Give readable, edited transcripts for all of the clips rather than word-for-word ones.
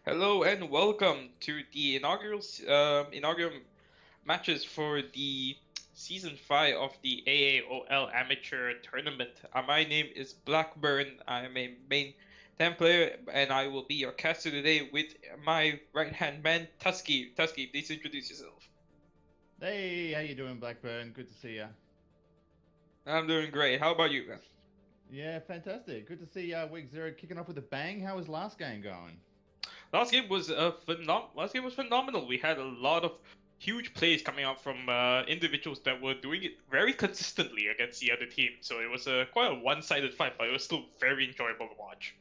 Hello and welcome to the inaugural matches for the season 5 of the AAOL Amateur Tournament. My name is Blackburn. I am a main 10 player and I will be your caster today with my right hand man Tusky. Tusky, please introduce yourself. Hey, how you doing, Blackburn? Good to see you. I'm doing great. How about you, man? Yeah, fantastic. Good to see Week Zero kicking off with a bang. How was last game going? Last game was phenomenal. We had a lot of huge plays coming out from individuals that were doing it very consistently against the other team. So it was quite a one-sided fight, but it was still very enjoyable to watch.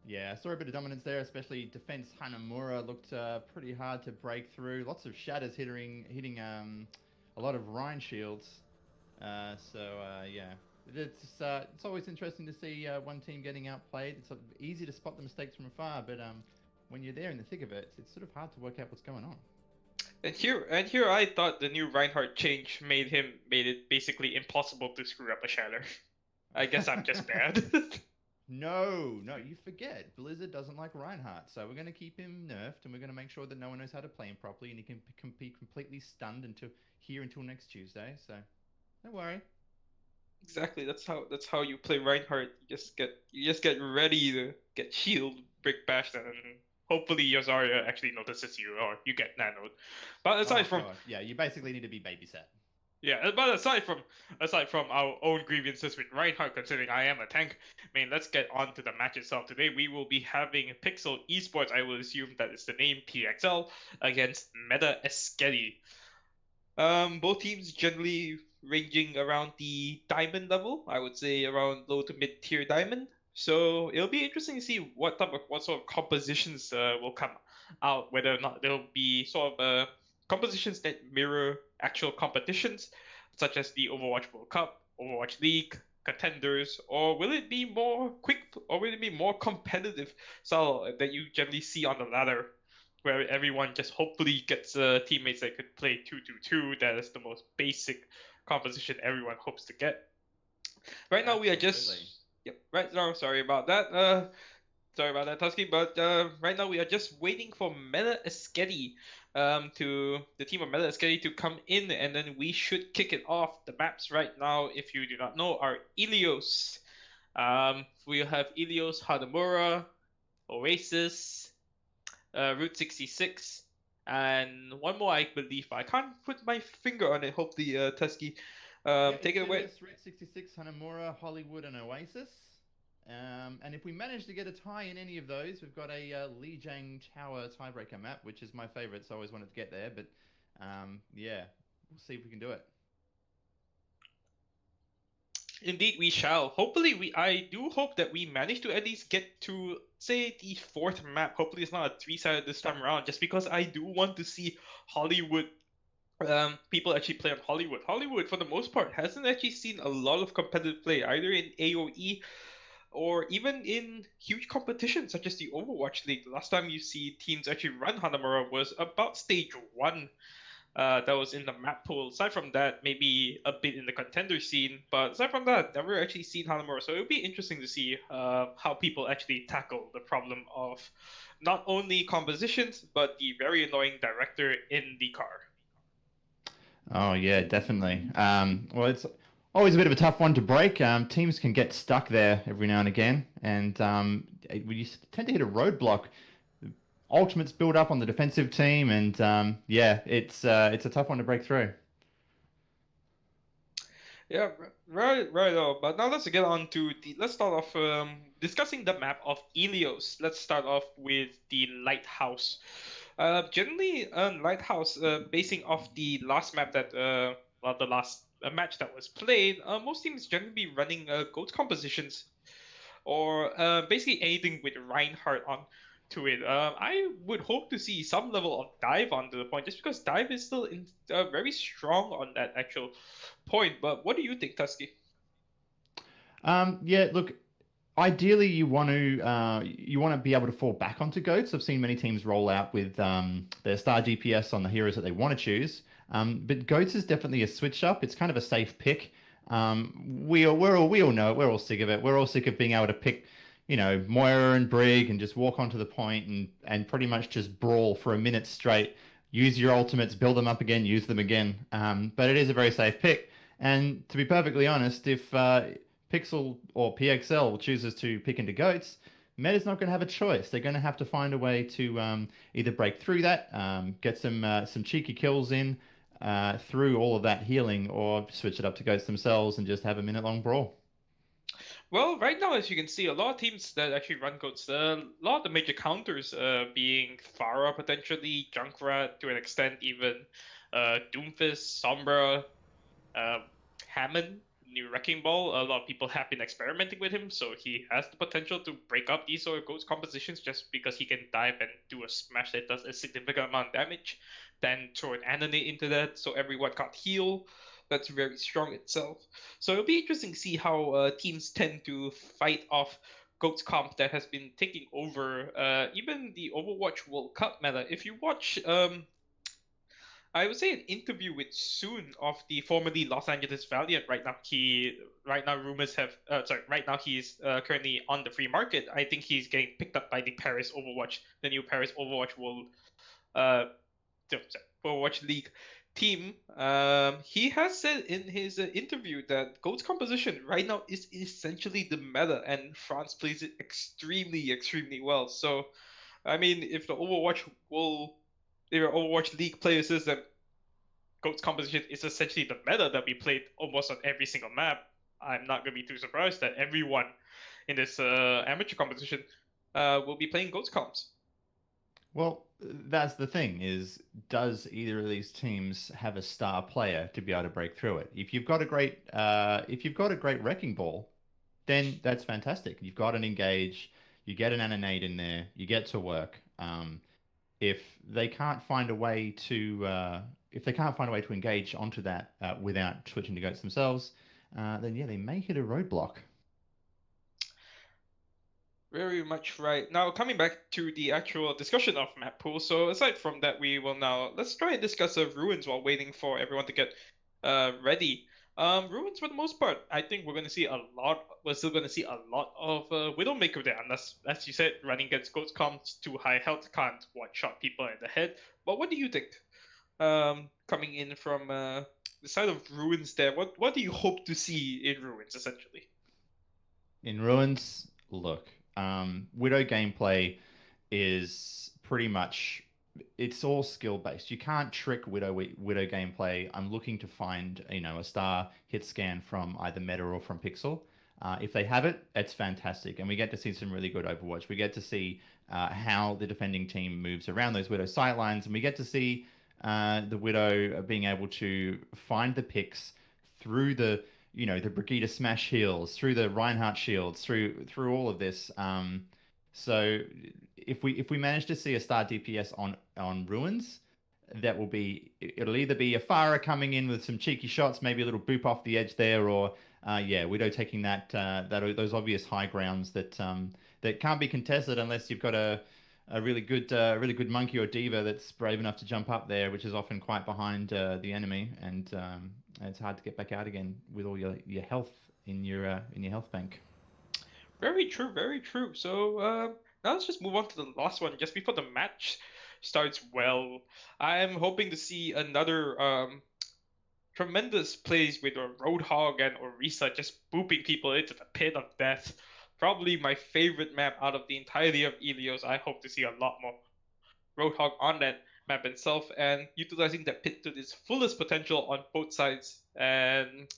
Yeah, I saw a bit of dominance there, especially defense Hanamura looked pretty hard to break through. Lots of shatters hitting a lot of Rhine shields. Yeah, it's always interesting to see one team getting outplayed. It's sort of easy to spot the mistakes from afar, but when you're there in the thick of it, it's sort of hard to work out what's going on. And here, I thought the new Reinhardt change made it basically impossible to screw up a shatter. I guess I'm just bad. No, no, you forget. Blizzard doesn't like Reinhardt, so we're going to keep him nerfed, and we're going to make sure that no one knows how to play him properly, and he can be completely stunned until next Tuesday. So don't worry. Exactly. That's how you play Reinhardt. You just get ready to get shield, brick bashed, and hopefully your Zarya actually notices you or you get nanoed. But aside Oh from god, yeah, you basically need to be babysat. yeah, but aside from our own grievances with Reinhardt, considering I am a tank, I mean, let's get on to the match itself. Today we will be having Pixel Esports. I will assume that is the name PXL against Meta Esketi. Both teams generally ranging around the diamond level. I would say around low to mid tier diamond. So it'll be interesting to see what sort of compositions will come out. Whether or not there'll be sort of compositions that mirror actual competitions, such as the Overwatch World Cup, Overwatch League, contenders, or will it be more quick, or will it be more competitive style that you generally see on the ladder where everyone just hopefully gets teammates that could play 2-2-2. That is the most basic composition everyone hopes to get. Right now we are Absolutely. just yep. Right now, sorry about that, Tusky. But right now we are just waiting for Meta Esketi, to the team of Meta Esketi to come in, and then we should kick it off. The maps right now, if you do not know, are Ilios. We'll have Ilios, Hadamura, Oasis, Route 66, and one more I believe. I can't put my finger on it. Hopefully, Tusky, Yeah, take it's it away. Ilias, Route 66, Hanamura, Hollywood, and Oasis. And if we manage to get a tie in any of those, we've got a Lijiang Tower tiebreaker map, which is my favorite, so I always wanted to get there. But yeah, we'll see if we can do it. Indeed, we shall. Hopefully, I do hope that we manage to at least get to say the fourth map. Hopefully, it's not a three-sided this time around. Just because I do want to see Hollywood. People actually play on Hollywood. Hollywood, for the most part, hasn't actually seen a lot of competitive play either in AOE or even in huge competitions such as the Overwatch League. The last time you see teams actually run Hanamura was about stage one. That was in the map pool. Aside from that, maybe a bit in the contender scene, but aside from that, never actually seen Hanamura. So it'll be interesting to see how people actually tackle the problem of not only compositions but the very annoying director in the car. Oh yeah, definitely. Well, it's always a bit of a tough one to break. Teams can get stuck there every now and again, and we tend to hit a roadblock. Ultimates build up on the defensive team, and yeah, it's a tough one to break through. Yeah, right, right. But now let's get on to the. Let's start off discussing the map of Ilios. Let's start off with the lighthouse. Generally, lighthouse, basing off the last map that well, the last match that was played, most teams generally be running goat compositions or basically anything with Reinhardt on to it. I would hope to see some level of dive onto the point, just because dive is still very strong on that actual point. But what do you think, Tusky? Yeah, look, ideally you want to be able to fall back onto goats. I've seen many teams roll out with their star DPS on the heroes that they want to choose. But goats is definitely a switch up. It's kind of a safe pick. We all know it. We're all sick of it. We're all sick of being able to pick, Moira and Brig and just walk onto the point and pretty much just brawl for a minute straight. Use your ultimates, build them up again, use them again. But it is a very safe pick. And to be perfectly honest, if Pixel or PXL chooses to pick into goats, Meta's not going to have a choice. They're going to have to find a way to either break through that, get some cheeky kills in through all of that healing, or switch it up to goats themselves and just have a minute-long brawl. Well, right now, as you can see, a lot of teams that actually run goats, a lot of the major counters being Pharah potentially, Junkrat to an extent, even Doomfist, Sombra, uh, Hammond, new Wrecking Ball. A lot of people have been experimenting with him, so he has the potential to break up these sort of ghost compositions just because he can dive and do a smash that does a significant amount of damage. Then throw an Animate into that, so everyone got heal. That's very strong itself. So it'll be interesting to see how teams tend to fight off Goats comp that has been taking over even the Overwatch World Cup meta. If you watch I would say an interview with Soon of the formerly Los Angeles Valiant. Right now rumors have sorry right now he's currently on the free market. I think he's getting picked up by the Paris Overwatch, the new Paris Overwatch will uh Overwatch League team. He has said in his interview that Goat's composition right now is essentially the meta, and France plays it extremely well. So I mean, if the Overwatch League player says that Goat's composition is essentially the meta that we played almost on every single map, I'm not gonna be too surprised that everyone in this amateur competition will be playing Goat's comps. Well, that's the thing is, does either of these teams have a star player to be able to break through it? If you've got a great wrecking ball, then that's fantastic. You've got an engage, you get an animate in there, you get to work. If they can't find a way to engage onto that without switching to goats themselves, then yeah, they may hit a roadblock. Very much right. Now, coming back to the actual discussion of map pool. So aside from that, we will now let's try and discuss ruins while waiting for everyone to get ready. Ruins for the most part, I think we're gonna see a lot. We're still gonna see a lot of Widowmaker there, unless, as you said, running against Ghost comes too high health can't one shot people in the head. But what do you think? Coming in from the side of ruins there, what do you hope to see in ruins essentially? In ruins, look, Widow gameplay is pretty much it's all skill based. You can't trick Widow gameplay. I'm looking to find a star hit scan from either Meta or from Pixel. If they have it, it's fantastic, and we get to see some really good Overwatch. We get to see how the defending team moves around those Widow sightlines, and we get to see the Widow being able to find the picks through the Brigida smash heals, through the Reinhardt shields, through all of this. So if we manage to see a star DPS on ruins, it'll either be a Farah coming in with some cheeky shots, maybe a little boop off the edge there, or yeah, Widow taking those obvious high grounds that can't be contested unless you've got a really good monkey or diva that's brave enough to jump up there, which is often quite behind the enemy, and it's hard to get back out again with all your health in your health bank. Very true, very true. So now let's just move on to the last one, just before the match starts. Well, I'm hoping to see another tremendous plays with a Roadhog and Orisa just booping people into the pit of death. Probably my favorite map out of the entirety of Ilios. I hope to see a lot more Roadhog on that map itself and utilizing that pit to its fullest potential on both sides. And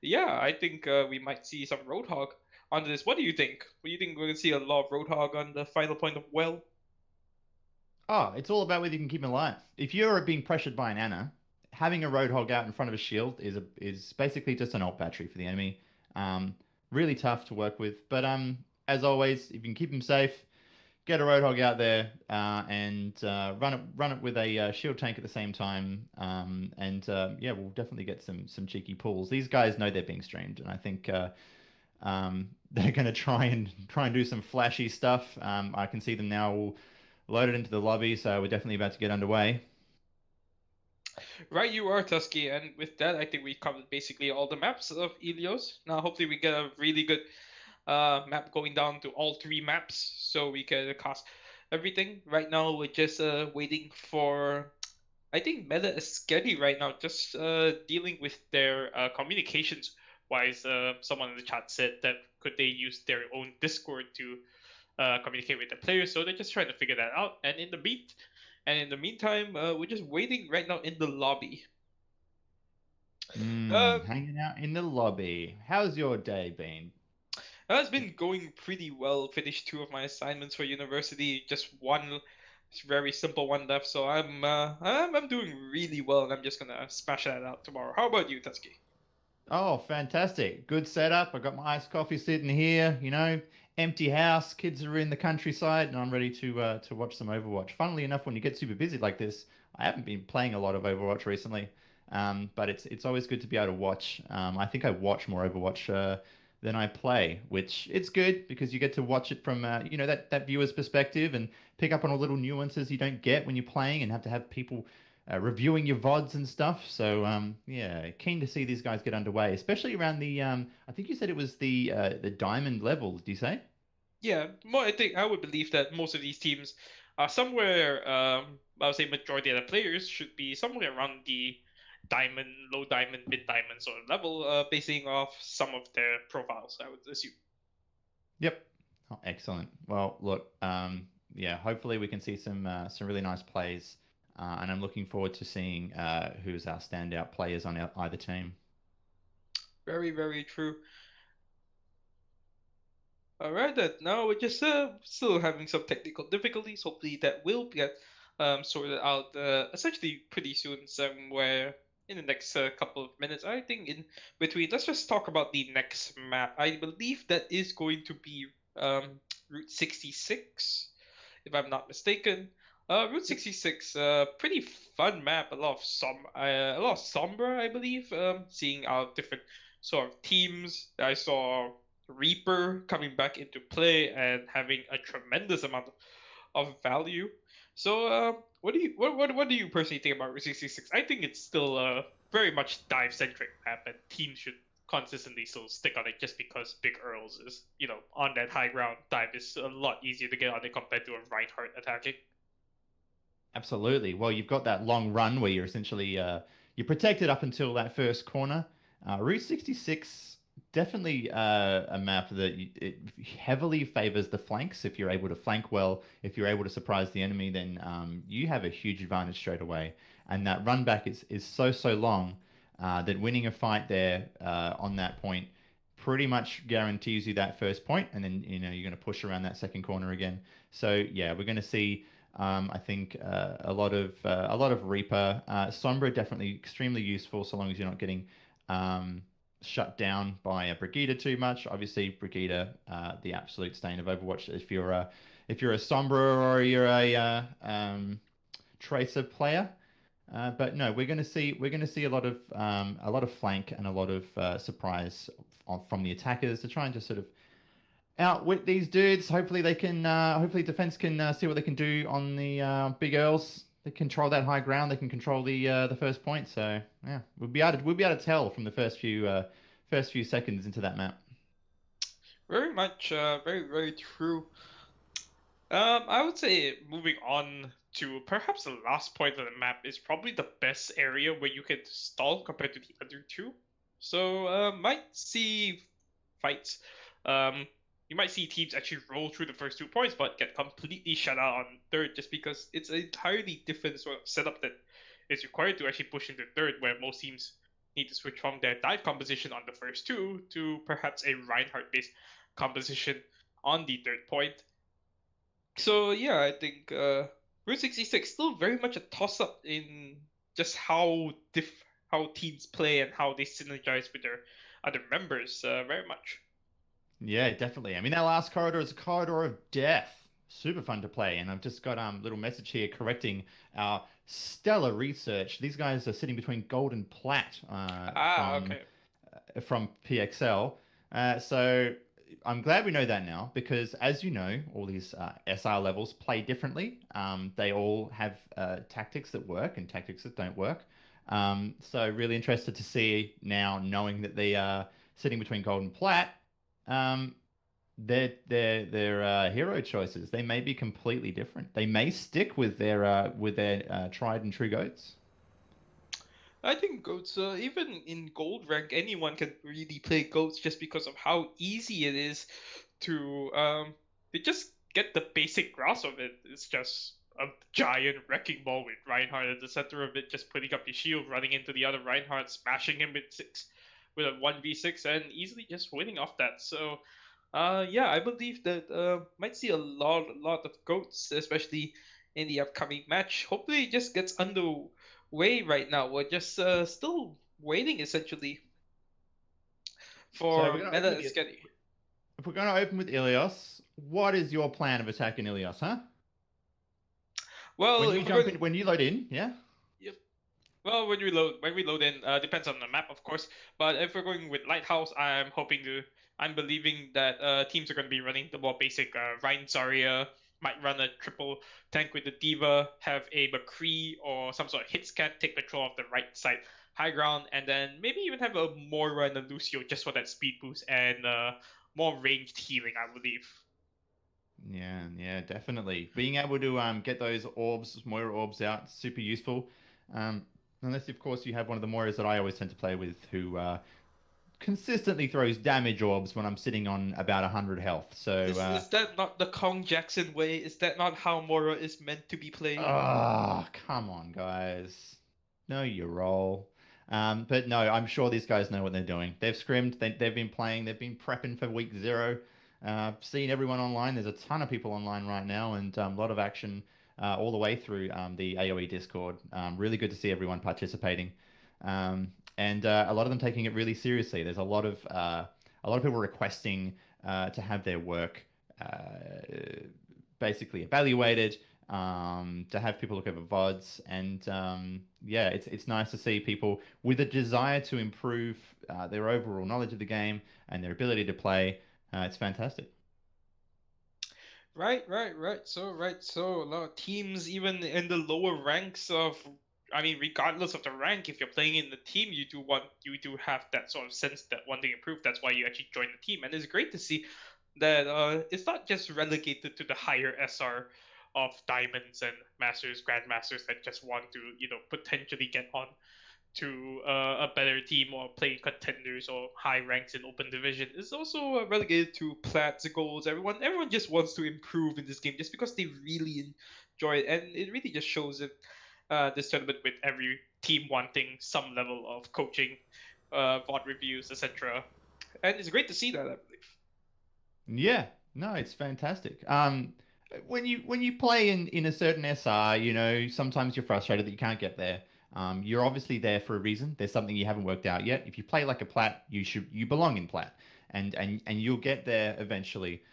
yeah, I think we might see some Roadhog on this. What do you think? What do you think we're gonna see a lot of Roadhog on the final point of well? Oh, it's all about whether you can keep him alive. If you're being pressured by an Ana, having a Roadhog out in front of a shield is basically just an ult battery for the enemy. Um, Really tough to work with, but as always, if you can keep him safe, get a Roadhog out there and run it with a shield tank at the same time. And yeah, we'll definitely get some cheeky pulls. These guys know they're being streamed, and I think they're going to try and do some flashy stuff. I can see them now loaded into the lobby, so we're definitely about to get underway. Right, you are Tusky, and with that, I think we covered basically all the maps of Ilios. Now, hopefully, we get a really good map going down to all three maps so we can cast everything. Right now we're just waiting for, I think, Meta Esketi right now, just dealing with their communications wise. Someone in the chat said that could they use their own Discord to communicate with the players, so they're just trying to figure that out. And in the meantime, we're just waiting right now in the lobby. Uh, Hanging out in the lobby. How's your day been? it's been going pretty well. Finished two of my assignments for university, just one very simple one left. So I'm doing really well, and I'm just gonna smash that out tomorrow. How about you, Tatsuki? Oh, fantastic. Good setup. I got my iced coffee sitting here, empty house, kids are in the countryside, and I'm ready to watch some Overwatch. Funnily enough, when you get super busy like this, I haven't been playing a lot of Overwatch recently. But it's always good to be able to watch. I think I watch more Overwatch than I play, which it's good because you get to watch it from that viewer's perspective and pick up on all little nuances you don't get when you're playing and have to have people reviewing your VODs and stuff. So yeah, keen to see these guys get underway, especially around the I think you said it was the diamond level. Do you say? Yeah, more. I think I would believe that most of these teams are somewhere. I would say majority of the players should be somewhere around the diamond, low diamond, mid diamond sort of level, basing off some of their profiles. I would assume. Yep. Oh, excellent. Well, look, yeah, hopefully we can see some really nice plays, and I'm looking forward to seeing who's our standout players on either team. Very, very true. All right, then. Now we're just still having some technical difficulties. Hopefully that will get sorted out essentially pretty soon, somewhere in the next couple of minutes. I think in between, let's just talk about the next map. I believe that is going to be Route 66, if I'm not mistaken. Route Yep. 66, pretty fun map. A lot of Sombra, I believe. Seeing our different sort of teams. I saw Reaper coming back into play and having a tremendous amount of value. So, what do you personally think about Route 66? I think it's still a very much dive centric map, and teams should consistently still stick on it just because Big Earls is, on that high ground. Dive is a lot easier to get on it compared to a Reinhardt attacking. Absolutely. Well, you've got that long run where you're essentially you're protected up until that first corner. Route 66 definitely a map that it heavily favors the flanks. If you're able to flank well, if you're able to surprise the enemy, then you have a huge advantage straight away. And that run back is so long that winning a fight there on that point pretty much guarantees you that first point, and then you're going to push around that second corner again. So yeah, we're going to see I think a lot of Reaper. Sombra definitely extremely useful so long as you're not getting shut down by a Brigida too much. Obviously, Brigida, the absolute stain of Overwatch. If you're a Sombra or you're a Tracer player. But no, we're going to see a lot of flank and a lot of surprise from the attackers to try and just sort of outwit these dudes. Hopefully they can. Hopefully defense can see what they can do on the big Earls. They control that high ground. They can control the first point. So yeah, we'll be able to tell from the first few seconds into that map. Very much, very, very true. I would say moving on to perhaps the last point of the map is probably the best area where you can stall compared to the other two. So, might see fights. Um, you might see teams actually roll through the first 2 points, but get completely shut out on third just because it's an entirely different sort of setup that is required to actually push into third, where most teams need to switch from their dive composition on the first two to perhaps a Reinhardt-based composition on the third point. So yeah, I think Route 66 still very much a toss up in just how teams play and how they synergize with their other members. Very much. Yeah, definitely. I mean, that last corridor is a corridor of death. Super fun to play, and I've just got little message here correcting our stellar research. These guys are sitting between gold and plat Ah, from okay. from PXL. So I'm glad we know that now because, as you know, all these SR levels play differently. They all have tactics that work and tactics that don't work. So really interested to see now, knowing that they are sitting between gold and plat. Um, their hero choices. They may be completely different. They may stick with their tried and true goats. I think goats, even in gold rank, anyone can really play goats just because of how easy it is to just get the basic grasp of it. It's just a giant wrecking ball with Reinhardt at the center of it, just putting up your shield, running into the other Reinhardt, smashing him with a 1v6 and easily just winning off that. So yeah, I believe that might see a lot of goats, especially in the upcoming match. Hopefully, it just gets underway right now. We're just still waiting essentially So for Meta Esketi. if we're going to open with Ilios, what is your plan of attacking Ilios, huh? Well, When if you we're jump going, in, when you load in, yeah. Well, when we load in, depends on the map, of course. But if we're going with Lighthouse, I'm believing that teams are going to be running the more basic Rein Zarya, might run a triple tank with the Diva, have a McCree or some sort of hit scan, take control of the right side high ground, and then maybe even have a Moira and a Lucio just for that speed boost and more ranged healing, I believe. Yeah, definitely. Being able to get those orbs, Moira orbs out, super useful. Um, unless of course you have one of the Moiras that I always tend to play with, who consistently throws damage orbs when I'm sitting on about 100 health. So Is that not the Kong Jackson way? Is that not how Moira is meant to be played? come on, guys. Know your role. But no, I'm sure these guys know what they're doing. They've scrimmed, they've been playing, they've been prepping for week zero. Seen everyone online. There's a ton of people online right now, and a lot of action all the way through the AOE Discord. Really good to see everyone participating, and a lot of them taking it really seriously. There's a lot of people requesting to have their work basically evaluated, to have people look over VODs, and yeah, it's nice to see people with a desire to improve their overall knowledge of the game and their ability to play. It's fantastic. Right. So a lot of teams, even in the lower ranks of, I mean, regardless of the rank, if you're playing in the team, you do have that sort of sense that wanting to improve. That's why you actually join the team, and it's great to see that it's not just relegated to the higher SR of diamonds and masters, grandmasters that just want to, potentially get on to a better team or playing contenders or high ranks in open division is also relegated to plats, goals. Everyone just wants to improve in this game just because they really enjoy it, and it really just shows it this tournament with every team wanting some level of coaching, VOD reviews, etc. And it's great to see that, I believe. Yeah, no, it's fantastic. When you play in a certain SR, you know, sometimes you're frustrated that you can't get there. You're obviously there for a reason. There's something you haven't worked out yet. If you play like a plat, you belong in plat, and you'll get there eventually.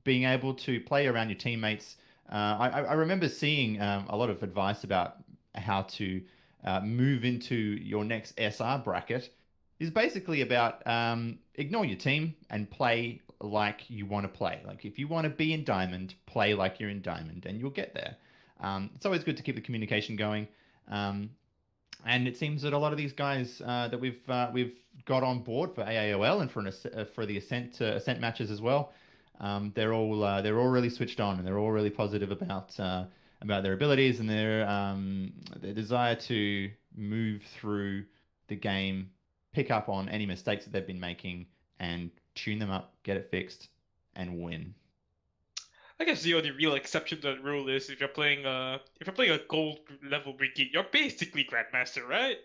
Being able to play around your teammates. I remember seeing a lot of advice about how to move into your next SR bracket is basically about ignore your team and play like you want to play. Like if you want to be in Diamond, play like you're in Diamond, and you'll get there. It's always good to keep the communication going. Um, and it seems that a lot of these guys that we've got on board for AAOL and for the Ascent matches as well, they're all really switched on, and they're all really positive about their abilities and their desire to move through the game, pick up on any mistakes that they've been making, and tune them up, get it fixed, and win. I guess the only real exception to that rule is if you're playing a gold level brigade, you're basically grandmaster, right?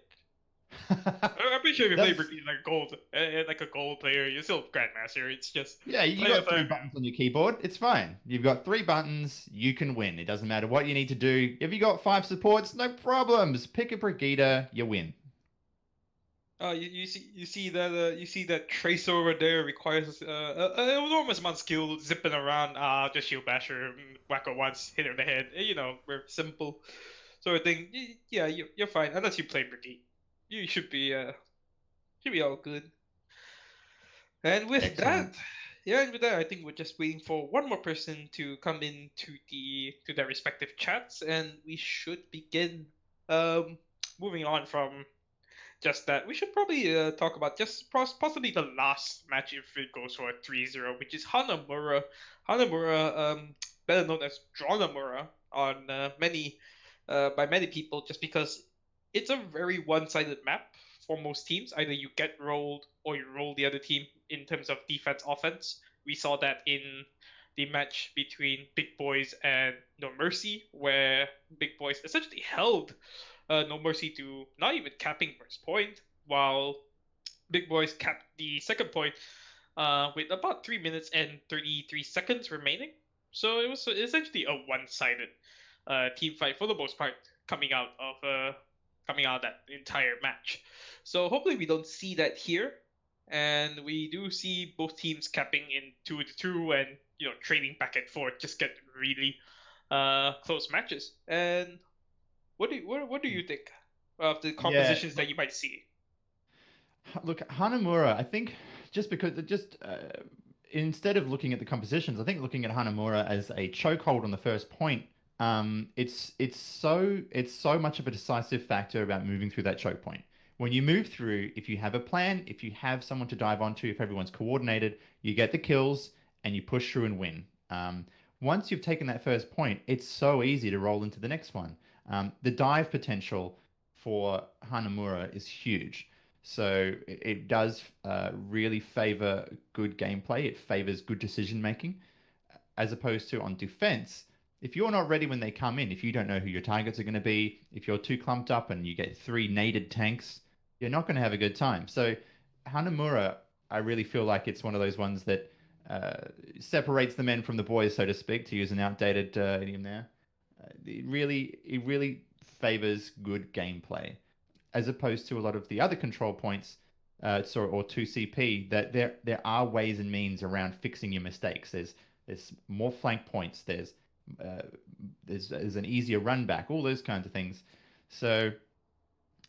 I'm pretty sure if you play That's brigade like a gold player, you're still grandmaster. It's just Yeah, you player got three time. buttons on your keyboard. It's fine. You've got three buttons. You can win. It doesn't matter what you need to do. If you got five supports, no problems. Pick a Brigida, you win. You see that tracer over there requires an enormous amount of skill zipping around. Just shield basher, whack her once, hit her in the head. We're simple sort of thing. Yeah, you're fine unless you play brigade. You should be all good. And with that, Excellent. yeah, and with that, I think we're just waiting for one more person to come in to their respective chats, and we should begin. Um, moving on from just that we should probably talk about just possibly the last match if it goes for a 3-0, which is Hanamura. Hanamura, better known as Dronamura on many by many people, just because it's a very one-sided map for most teams. Either you get rolled or you roll the other team in terms of defense offense. We saw that in the match between Big Boys and No Mercy, where Big Boys essentially held No Mercy to not even capping first point, while Big Boys capped the second point with about 3 minutes and 33 seconds remaining. So it was essentially a one-sided team fight for the most part coming out of that entire match. So hopefully we don't see that here, and we do see both teams capping in 2-2 and trading back and forth, just get really close matches. And what do you think of the Yeah, compositions that you might see? look, Hanamura, I think instead of looking at the compositions, I think looking at Hanamura as a chokehold on the first point, it's so much of a decisive factor about moving through that choke point. When you move through, if you have a plan, if you have someone to dive onto, if everyone's coordinated, you get the kills and you push through and win. Once you've taken that first point, it's so easy to roll into the next one. The dive potential for Hanamura is huge. So it does really favor good gameplay. It favors good decision making, as opposed to on defense. If you're not ready when they come in, if you don't know who your targets are going to be, if you're too clumped up and you get three naded tanks, you're not going to have a good time. So Hanamura, I really feel like it's one of those ones that separates the men from the boys, so to speak, to use an outdated idiom there. It really favors good gameplay as opposed to a lot of the other control points, or 2CP, that there are ways and means around fixing your mistakes. There's more flank points. Uh, there's an easier run back. All those kinds of things. So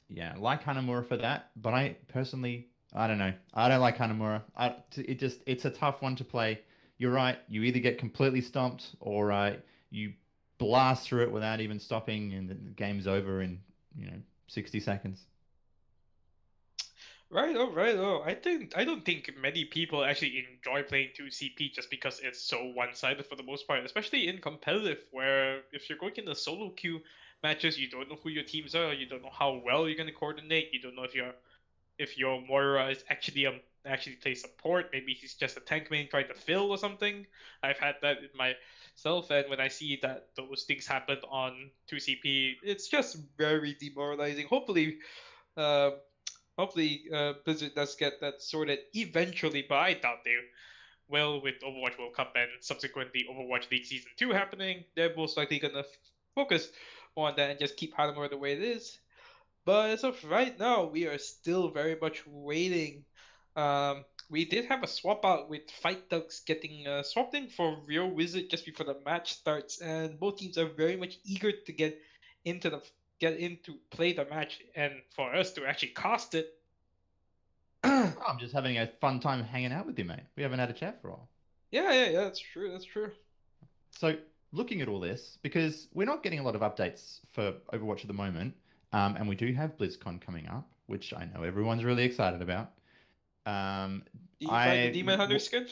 yeah, like Hanamura for that. But I personally, I don't know. I don't like Hanamura. It's a tough one to play. You're right. You either get completely stomped or you blast through it without even stopping, and the game's over in 60 seconds. Right, oh, right, oh. I don't think many people actually enjoy playing 2CP just because it's so one-sided for the most part, especially in competitive, where if you're going in the solo queue matches, you don't know who your teams are, you don't know how well you're gonna coordinate, you don't know if your Moira is actually plays support, maybe he's just a tank main trying to fill or something. I've had that in myself, and when I see that those things happen on 2CP, it's just very demoralizing. Uh, hopefully, Blizzard does get that sorted eventually, but I doubt they will with Overwatch World Cup and subsequently Overwatch League Season 2 happening. They're most likely gonna focus on that and just keep Hanamura the way it is. But as of right now, we are still very much waiting. We did have a swap out with Fight Ducks getting swapped in for Real Wizard just before the match starts, and both teams are very much eager to into the get into play the match and for us to actually cast it. Yeah, Oh, I'm just having a fun time hanging out with you, mate. We haven't had a chat for a while. yeah, that's true. That's true. So, looking at all this, because we're not getting a lot of updates for Overwatch at the moment, and we do have BlizzCon coming up, which I know everyone's really excited about. Um, Do you find the I Demon Hunter skin?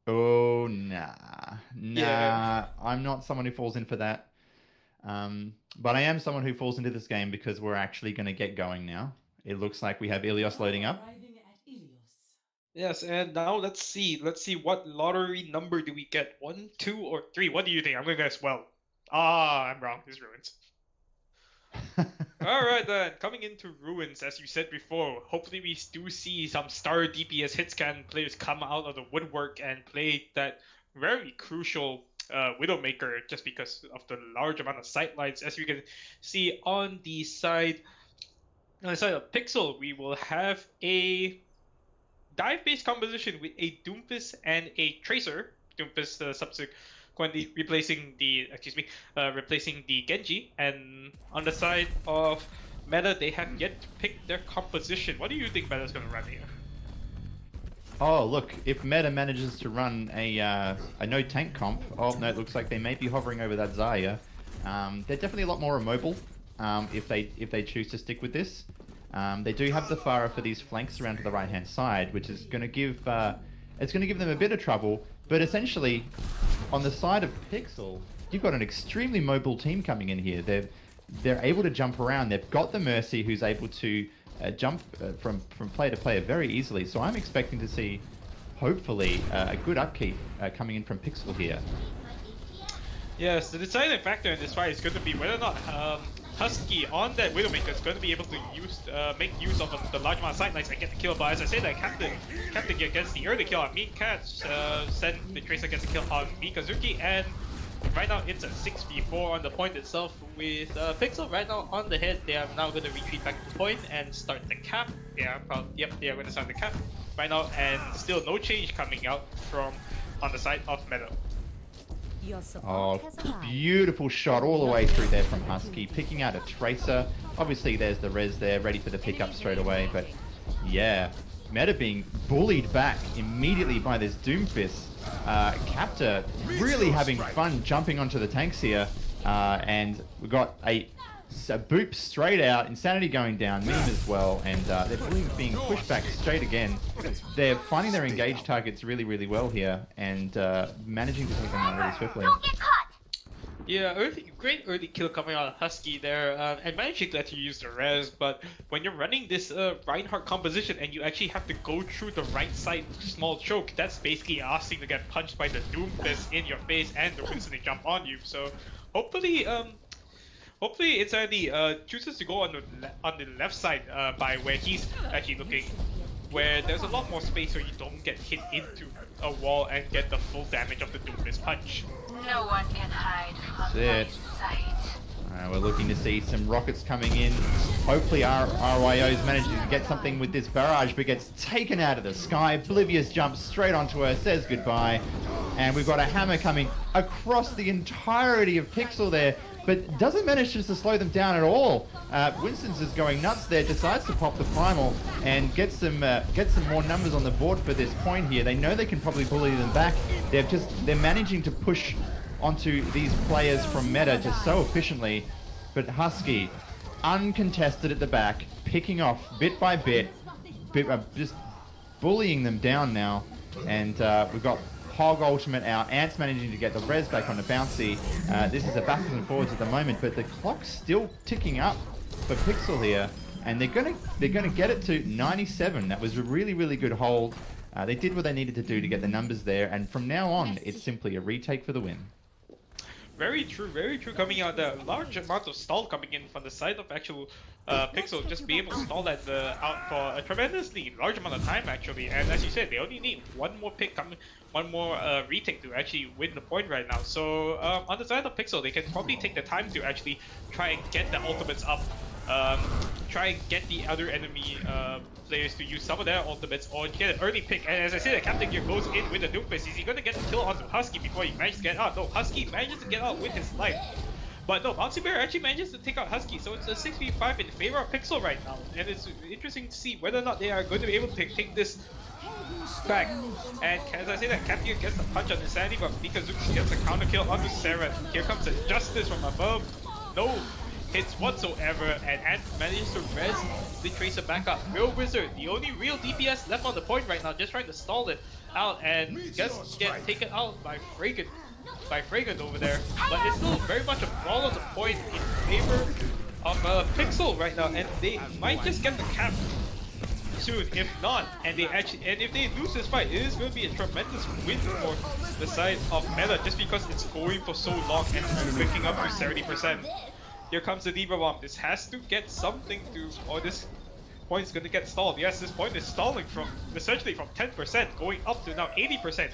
oh nah Yeah. nah, I'm not someone who falls in for that. But I am someone who falls into this game because we're actually going to get going now. It looks like we have Ilios loading up. Yes, and now let's see. Let's see what lottery number do we get? One, two, or three? What do you think? I'm gonna guess well. Ah, I'm wrong. It's ruins. All right then, coming into ruins, as you said before. Hopefully, we do see some star DPS hit scan players come out of the woodwork and play that very crucial Widowmaker, just because of the large amount of sightlines. As you can see on the side of Pixel, we will have a dive-based composition with a Doomfist and a Tracer. Doomfist subsequently replacing the Genji. And on the side of Meta, they have yet to pick their composition. What do you think Meta's gonna run here? Oh, look, if Meta manages to run a no tank comp, oh no, it looks like they may be hovering over that Zarya. They're definitely a lot more immobile if they choose to stick with this. They do have the Pharah for these flanks around to the right-hand side, which is going to give it's going to give them a bit of trouble. But essentially, on the side of Pixel, you've got an extremely mobile team coming in here. They're able to jump around. They've got the Mercy, who's able to jump from player to player very easily. So I'm expecting to see, hopefully, a good upkeep coming in from Pixel here. Yes, the deciding factor in this fight is going to be whether or not Husky on that Widowmaker is going to be able to make use of the large amount of sidelines and get the kill. But as I said, that Captain gets the early kill on Meatcat, send the Tracer gets a kill on Mikazuki, and right now it's a 6v4 on the point itself with Pixel right now on the head. They are now going to retreat back to the point and start the cap. They are going to start the cap right now, and still no change coming out from on the side of Meta. Oh, beautiful shot all the way through there from Husky, picking out a Tracer. Obviously there's the res there, ready for the pickup straight away, but yeah, Meta being bullied back immediately by this Doomfist. Captor really having fun jumping onto the tanks here, and we've got a boop straight out, Insanity going down, Meme as well, and they're being pushed back straight again. They're finding their engaged targets really, really well here, and managing to take them out really swiftly. Yeah, great early kill coming out of Husky there, and managing to let you use the res, but when you're running this Reinhardt composition and you actually have to go through the right side small choke, that's basically asking to get punched by the Doomfist in your face and the Winston to jump on you, so hopefully Insanity chooses to go on the left side by where he's actually looking, where there's a lot more space where you don't get hit into a wall and get the full damage of the Doomfist punch. No one can hide from That's it. We're looking to see some rockets coming in. Hopefully our RYO's managing to get something with this barrage, but gets taken out of the sky. Oblivious jumps straight onto her, says goodbye. And we've got a hammer coming across the entirety of Pixel there, but doesn't manage just to slow them down at all. Winston's is going nuts there, decides to pop the primal and get some more numbers on the board for this point here. They know they can probably bully them back. They're managing to push onto these players from Meta just so efficiently, but Husky uncontested at the back, picking off bit by bit, just bullying them down now, and we've got Hog ultimate out. Ant's managing to get the res back on the bouncy. This is a backwards and forwards at the moment, but the clock's still ticking up for Pixel here, and they're gonna get it to 97. That was a really, really good hold. They did what they needed to do to get the numbers there, and from now on, it's simply a retake for the win. Very true coming out. The large amount of stall coming in from the side of actual Pixel, just be able to stall that out for a tremendously large amount of time actually. And as you said, they only need one more pick coming, one more retake to actually win the point right now. So on the side of Pixel, they can probably take the time to actually try and get the ultimates up, try and get the other enemy players to use some of their ultimates or get an early pick. And as I said, the Captain here goes in with the Doomfist. Is he going to get the kill onto Husky before he manages to get out? No, Husky manages to get out with his life. But no, Bouncy Bear actually manages to take out Husky, so it's a 6v5 in favor of Pixel right now. And it's interesting to see whether or not they are going to be able to take this back. And as I say that, Captain gets the punch on Insanity, but Mikazuki gets a counter kill onto Sarah. Here comes the Justice from above. No hits whatsoever, and Ant manages to res the Tracer back up. Real Wizard, the only real DPS left on the point right now, just trying to stall it out, and gets taken out by Fragrant over there. But it's still very much a brawl on the point in favor of Pixel right now, and they might just get the cap soon. If not, and if they lose this fight, it is going to be a tremendous win for the side of Meta, just because it's going for so long and picking up to 70%. Here comes the Diva Bomb. This has to get something to, or this point is going to get stalled. Yes, this point is stalling from essentially from 10% going up to now 80%.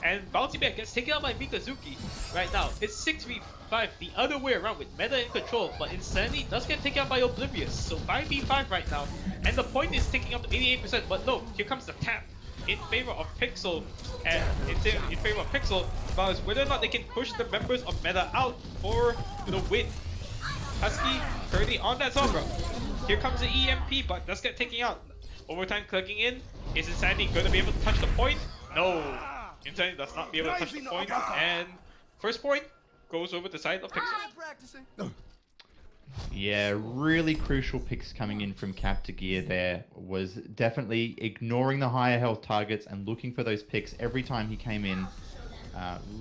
And Bouncy Bear gets taken out by Mikazuki right now. It's 6v5 the other way around with Meta in control, but Insanity does get taken out by Oblivious. So 5v5 right now, and the point is ticking up to 88%. But no, here comes the tap in favor of Pixel, and in favor of Pixel about whether or not they can push the members of Meta out for the win. Husky currently on that Sombra. Here comes the EMP, but does get taken out. Overtime clicking in. Is Insanity going to be able to touch the point? No. Insanity does not be able to touch the point, and first point goes over the side of Pixel. Yeah, really crucial picks coming in from Cap to Gear there. Was definitely ignoring the higher health targets and looking for those picks every time he came in.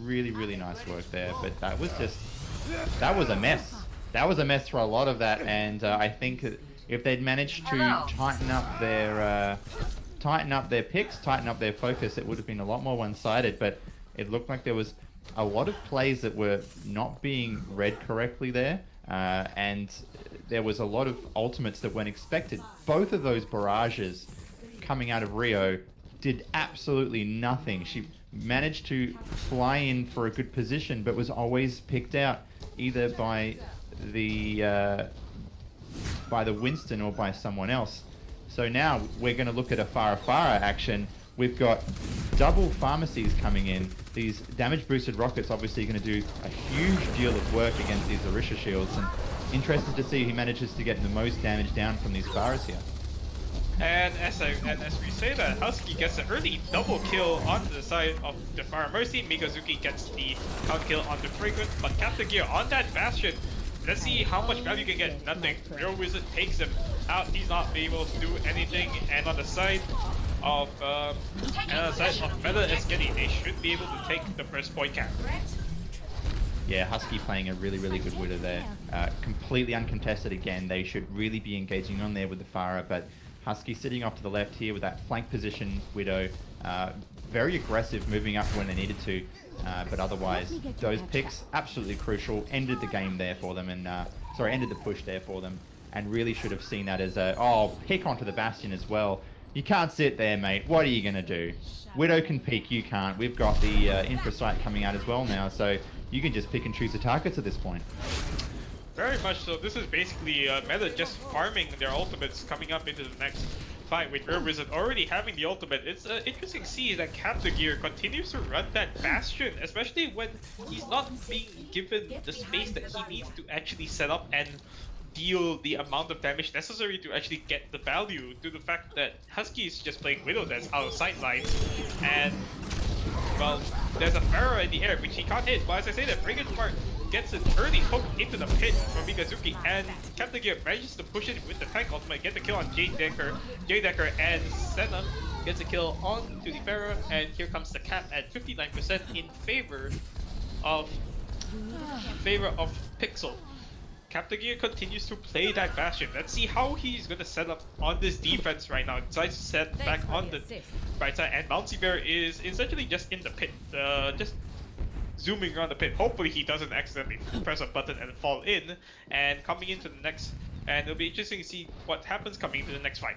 Really, really nice work there. But that was a mess. That was a mess for a lot of that. And I think if they'd managed to tighten up their picks, tighten up their focus, it would have been a lot more one-sided. But it looked like there was a lot of plays that were not being read correctly there. And there was a lot of ultimates that weren't expected. Both of those barrages coming out of Rio did absolutely nothing. She managed to fly in for a good position, but was always picked out either by the Winston or by someone else. So now we're going to look at a Farah action. We've got double pharmacies coming in. These damage boosted rockets obviously going to do a huge deal of work against these Orisha shields, and interested to see who manages to get the most damage down from these Farahs here. And as we say that, Husky gets an early double kill onto the side of the Fire Mercy. Mikazuki gets the count kill on the Fragrant, but Captain Gear on that Bastion. Let's see how much value you can get. Nothing. Real Wizard takes him out. He's not able to do anything. And on the side of Meta Esketi, they should be able to take the first point cap. Yeah, Husky playing a really, really good Widow there. Completely uncontested again. They should really be engaging on there with the Farah, but Husky sitting off to the left here with that flank position Widow. Very aggressive, moving up when they needed to. But otherwise, those picks, absolutely crucial. Ended the game there for them, and ended the push there for them. And really should have seen that as a, pick onto the Bastion as well. You can't sit there, mate. What are you going to do? Widow can peek, you can't. We've got the infra sight coming out as well now, so you can just pick and choose the targets at this point. Very much so. This is basically Meta just farming their ultimates coming up into the next fight with Real Wizard already having the ultimate. It's interesting to see that Captain Gear continues to run that Bastion, especially when he's not being given the space that he needs to actually set up and deal the amount of damage necessary to actually get the value, to the fact that Husky is just playing Widow that's out of sight line, and well, there's a Pharaoh in the air which he can't hit. But as I say, that Brigand Mark gets an early hook into the pit from Mikazuki, and Captain Gear manages to push it with the tank ultimate, get the kill on Jade Decker, and Senna gets a kill on to the Pharaoh, and here comes the cap at 59% in favor of Pixel. Captain Gear continues to play that Bastion. Let's see how he's going to set up on this defense right now. Decides to set back on the right side, and Bouncy Bear is essentially just in the pit, just zooming around the pit. Hopefully he doesn't accidentally press a button and fall in. And coming into the next, and it'll be interesting to see what happens coming into the next fight.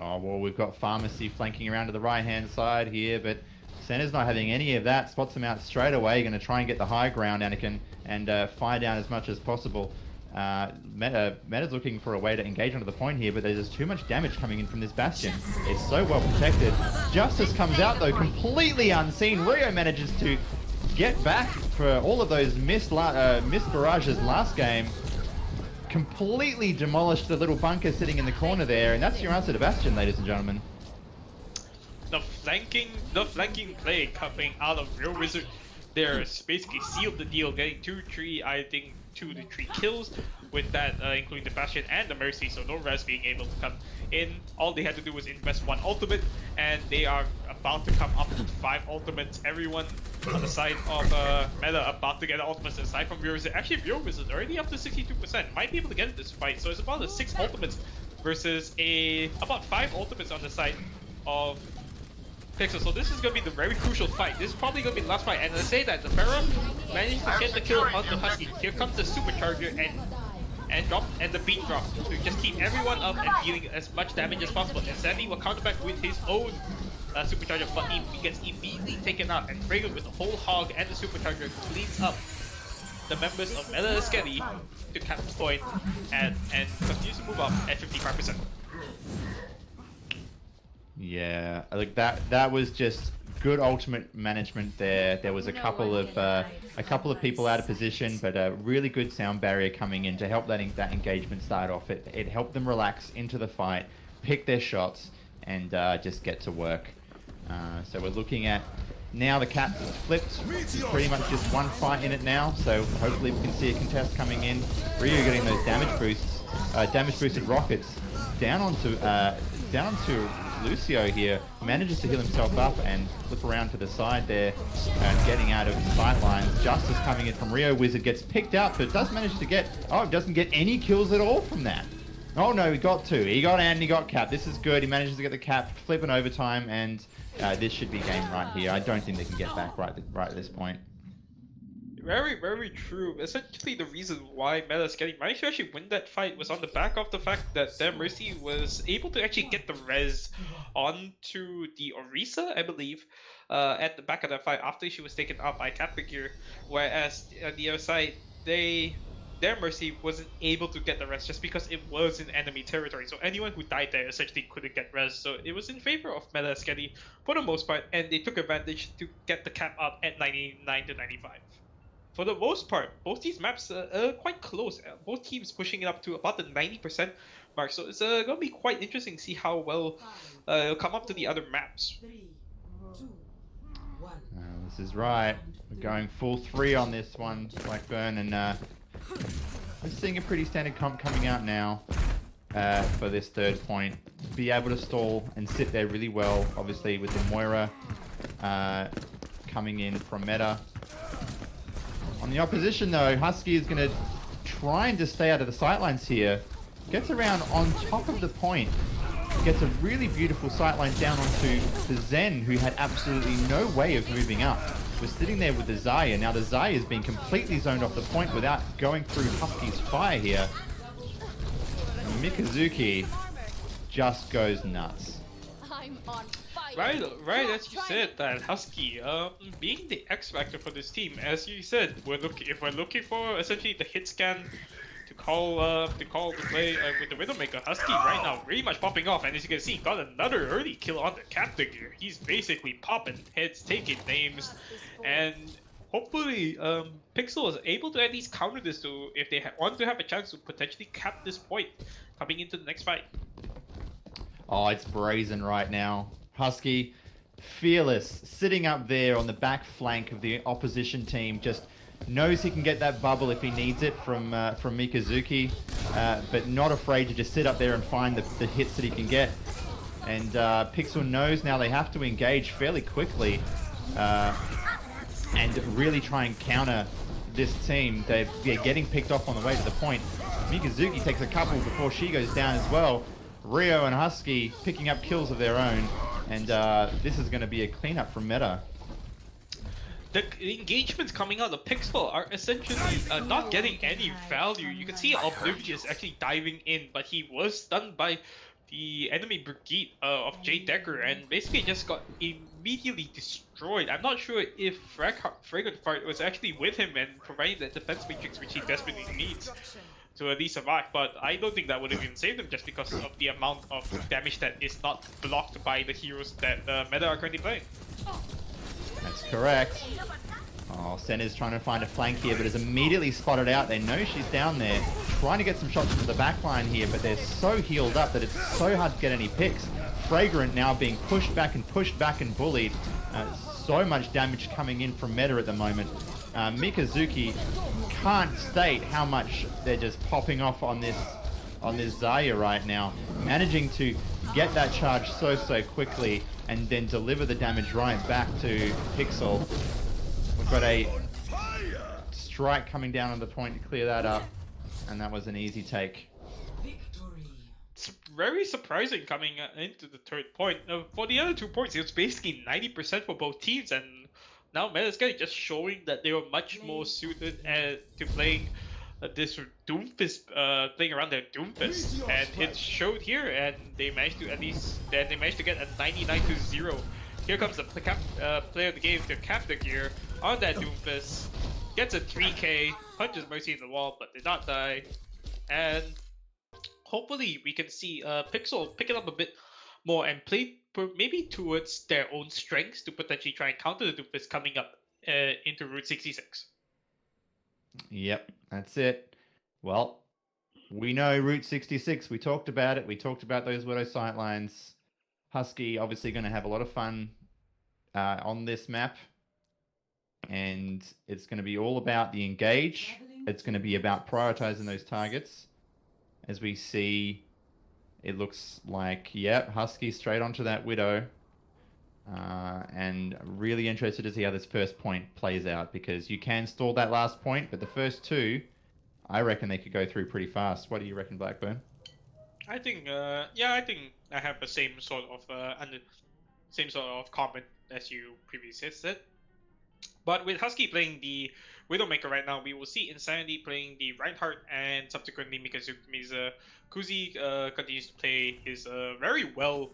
Oh, well, we've got Pharmacy flanking around to the right-hand side here, but Senna's not having any of that. Spots him out straight away. Going to try and get the high ground, Anakin, and fire down as much as possible. Meta's looking for a way to engage onto the point here, but there's just too much damage coming in from this Bastion. It's so well protected. Justice comes out, though, completely unseen. Rio manages to get back for all of those missed barrages last game. Completely demolished the little bunker sitting in the corner there, and that's your answer to Bastion, ladies and gentlemen. The flanking play coming out of Real Wizard there basically sealed the deal, getting 2 to 3 kills with that, including the Bastion and the Mercy, so no res being able to come in. All they had to do was invest 1 ultimate, and they are about to come up with 5 ultimates. Everyone on the side of Meta about to get ultimates aside from Real Wizard. Actually, Real Wizard already up to 62%, might be able to get in this fight, so it's about a 6 ultimates versus about 5 ultimates on the side of Pixel. So this is going to be the very crucial fight. This is probably going to be the last fight, and I say that the Pharaoh managed to get the kill on the Husky. Here comes the supercharger and the beat drop to just keep everyone up and dealing as much damage as possible. And Sandy will counter back with his own supercharger, but he gets immediately taken out, and Fragrant with the whole hog and the supercharger cleans up the members of Meta Esketi to cap the point and continues to move up at 55%. Yeah, like that was just good ultimate management there. There was a couple of people out of position, but a really good sound barrier coming in to help that engagement start off. It helped them relax into the fight, pick their shots, and just get to work. So we're looking at Now the cap flipped. Pretty much just one fight in it now. So hopefully we can see a contest coming in. Ryu getting those damage boosts, damage boosted rockets down onto Lucio here. Manages to heal himself up and flip around to the side there and getting out of the sight lines. Justice coming in from Rio Wizard gets picked out, but does manage to get, doesn't get any kills at all from that. Oh no, he got two. He got and he got cap. This is good. He manages to get the cap, flip in overtime, and this should be game right here. I don't think they can get back right at this point. Very, very true. Essentially, the reason why Esketi managed to actually win that fight was on the back of the fact that their Mercy was able to actually get the res onto the Orisa, I believe, at the back of that fight after she was taken out by Capfigure. Whereas on the other side, their Mercy wasn't able to get the res just because it was in enemy territory. So anyone who died there essentially couldn't get res. So it was in favor of Esketi for the most part, and they took advantage to get the cap up at 99 to 95. For the most part, both these maps are quite close. Both teams pushing it up to about the 90% mark. So it's going to be quite interesting to see how well it'll come up to the other maps. This is right. We're going full 3 on this one, Blackburn, and we're seeing a pretty standard comp coming out now for this third point. Be able to stall and sit there really well, obviously with the Moira coming in from meta. On the opposition though, Husky is going to try and just stay out of the sightlines here. Gets around on top of the point. Gets a really beautiful sightline down onto the Zen, who had absolutely no way of moving up. Was sitting there with the Zaya. Now the Zaya is being completely zoned off the point without going through Husky's fire here. And Mikazuki just goes nuts. I'm on fire. Right, as you said, that Husky, being the X factor for this team, as you said, if we're looking for essentially the hit scan to call the play with the Widowmaker, Husky right now very much popping off, and as you can see, got another early kill on the Captain gear. He's basically popping heads, taking names, and hopefully Pixel is able to at least counter this to if they want to have a chance to potentially cap this point coming into the next fight. Oh, it's brazen right now. Husky, fearless, sitting up there on the back flank of the opposition team, just knows he can get that bubble if he needs it from Mikazuki, but not afraid to just sit up there and find the hits that he can get. And Pixel knows now they have to engage fairly quickly and really try and counter this team. They're getting picked off on the way to the point. Mikazuki takes a couple before she goes down as well. Rio and Husky picking up kills of their own, and this is going to be a cleanup from meta. The engagements coming out of Pixel are essentially not getting any value. You can see Oblivious actually diving in, but he was stunned by the enemy brigade of Jay Decker and basically just got immediately destroyed. I'm not sure if Fragrant Fart was actually with him and providing the defense matrix which he desperately needs to at least survive, but I don't think that would have even saved him just because of the amount of damage that is not blocked by the heroes that meta are currently playing. That's correct. Oh, Senna's trying to find a flank here, but is immediately spotted out. They know she's down there, trying to get some shots into the back line here, but they're so healed up that it's so hard to get any picks. Fragrant now being pushed back and bullied. So much damage coming in from meta at the moment. Mikazuki can't state how much they're just popping off on this Zaya right now, managing to get that charge so quickly and then deliver the damage right back to Pixel. We've got a strike coming down on the point to clear that up, and that was an easy take. It's very surprising coming into the third point. For the other 2 points, it was basically 90% for both teams, and now Esketi just showing that they were much more suited to playing this Doomfist, playing around their Doomfist, and it showed here, and they managed to get a 99-0. Here comes the player of the game to cap the gear on that Doomfist, gets a 3k, punches Mercy in the wall, but did not die, and hopefully we can see Pixel pick it up a bit more and play maybe towards their own strengths to potentially try and counter the Doomfist coming up into Route 66. Yep, that's it. Well, we know Route 66. We talked about it. We talked about those Widow sightlines. Husky obviously going to have a lot of fun on this map, and it's going to be all about the engage. It's going to be about prioritizing those targets. As we see, it looks like, yep, Husky straight onto that Widow. And really interested to see how this first point plays out, because you can stall that last point, but the first two, I reckon they could go through pretty fast. What do you reckon, Blackburn? I think, yeah, I think I have the same sort of comment as you previously said. But with Husky playing the Widowmaker right now, we will see Insanity playing the Reinhardt, and subsequently Miza Kuzi continues to play his very well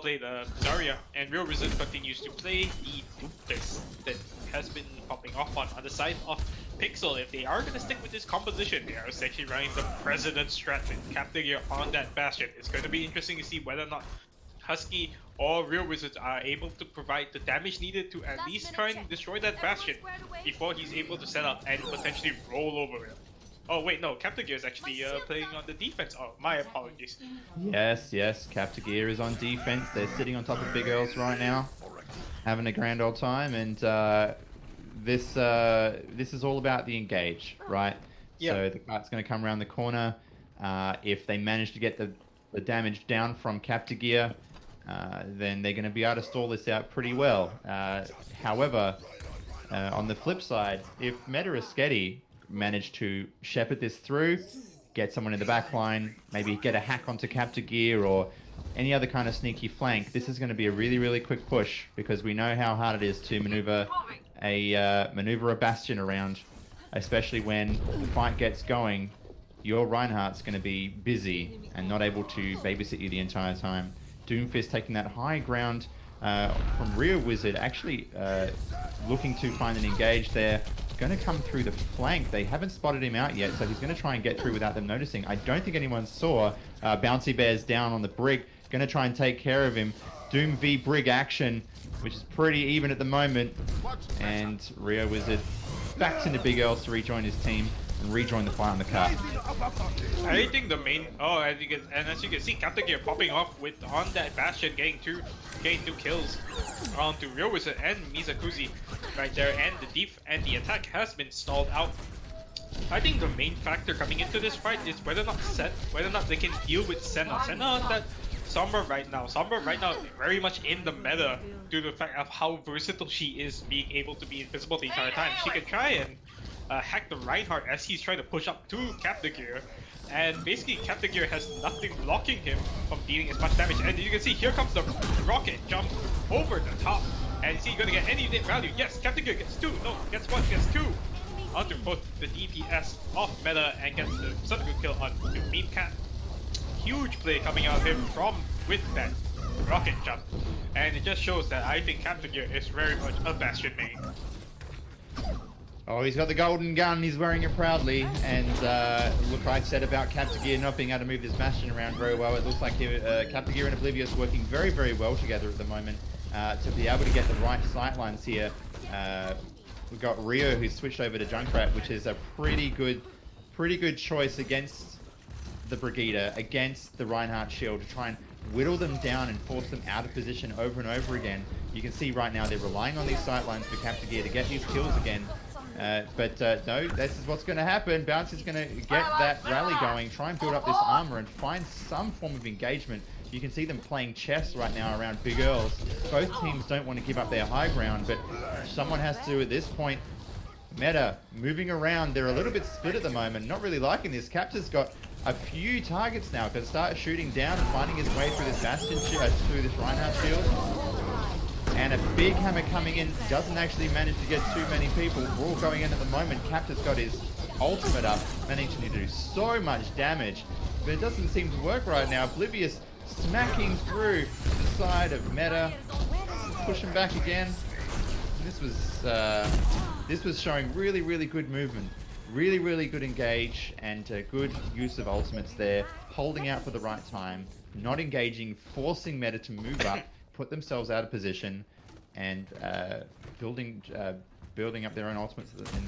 played Zarya, and Real Wizard continues to play the Doomfist that has been popping off on the side of Pixel. If they are going to stick with this composition, they are essentially running the President strat with Captain Gear on that Bastion. It's going to be interesting to see whether or not Husky or Real Wizards are able to provide the damage needed to at least try and destroy that Bastion before he's able to set up and potentially roll over it. Oh wait, no, Captain Gear is actually playing on the defense. Oh, my apologies. Yes, Captain Gear is on defense. They're sitting on top of Big Earls right now, having a grand old time, and this is all about the engage, right? Yeah. So the cart's going to come around the corner. If they manage to get the damage down from Captain Gear, then they're going to be able to stall this out pretty well. However, on the flip side, if Meta Esketi manage to shepherd this through, get someone in the back line, maybe get a hack onto Captain Gear or any other kind of sneaky flank, this is going to be a really, really quick push, because we know how hard it is to maneuver a Bastion around, especially when the fight gets going. Your Reinhardt's going to be busy and not able to babysit you the entire time. Doomfist taking that high ground from Real Wizard, actually looking to find an engage there. Going to come through the flank. They haven't spotted him out yet, so he's going to try and get through without them noticing. I don't think anyone saw Bouncy Bear's down on the Brig. Going to try and take care of him. Doom v Brig action, which is pretty even at the moment. And Rio Wizard backs into Big Earls to rejoin his team and rejoin the fight on the car. I think the main as you can see, Captain Gear popping off on that Bastion, getting two kills onto Real Wizard and Mizakuzi right there, and the attack has been stalled out. I think the main factor coming into this fight is whether or not they can deal with Senna. Senna on that Sombra right now. Sombra right now is very much in the meta due to the fact of how versatile she is, being able to be invisible the entire time. She can try and hack the Reinhardt as he's trying to push up to Captain Gear, and basically Captain Gear has nothing blocking him from dealing as much damage. And you can see here comes the rocket jump over the top, and is he gonna get any value? Yes, Captain Gear gets 2. No, gets 1, gets 2 onto both the DPS of Meta, and gets such a good kill on the Meme Cat. Huge play coming out of him with that rocket jump, and it just shows that I think Captain Gear is very much a Bastion main. Oh, he's got the golden gun, he's wearing it proudly, and look, I said about Captain Gear not being able to move this Bastion around very well. It looks like Captain Gear and Oblivious working very, very well together at the moment to be able to get the right sightlines here. We've got Rio, who's switched over to Junkrat, which is a pretty good choice against the Brigida, against the Reinhardt shield, to try and whittle them down and force them out of position over and over again. You can see right now they're relying on these sightlines for Captain Gear to get these kills again. But no, this is what's going to happen. Bounce is going to get that rally going, try and build up this armor and find some form of engagement. You can see them playing chess right now around Big Earls. Both teams don't want to give up their high ground, but someone has to at this point. Meta moving around. They're a little bit split at the moment. Not really liking this. Capta's got a few targets now. Can start shooting down and finding his way through this Bastion, through this Reinhardt shield. And a big hammer coming in, doesn't actually manage to get too many people. We're all going in at the moment. Capta's got his ultimate up, managing to do so much damage, but it doesn't seem to work right now. Oblivious smacking through the side of Meta, pushing back again. This was showing really, really good movement, really, really good engage, and good use of ultimates there, holding out for the right time, not engaging, forcing Meta to move up, put themselves out of position, and building up their own ultimates in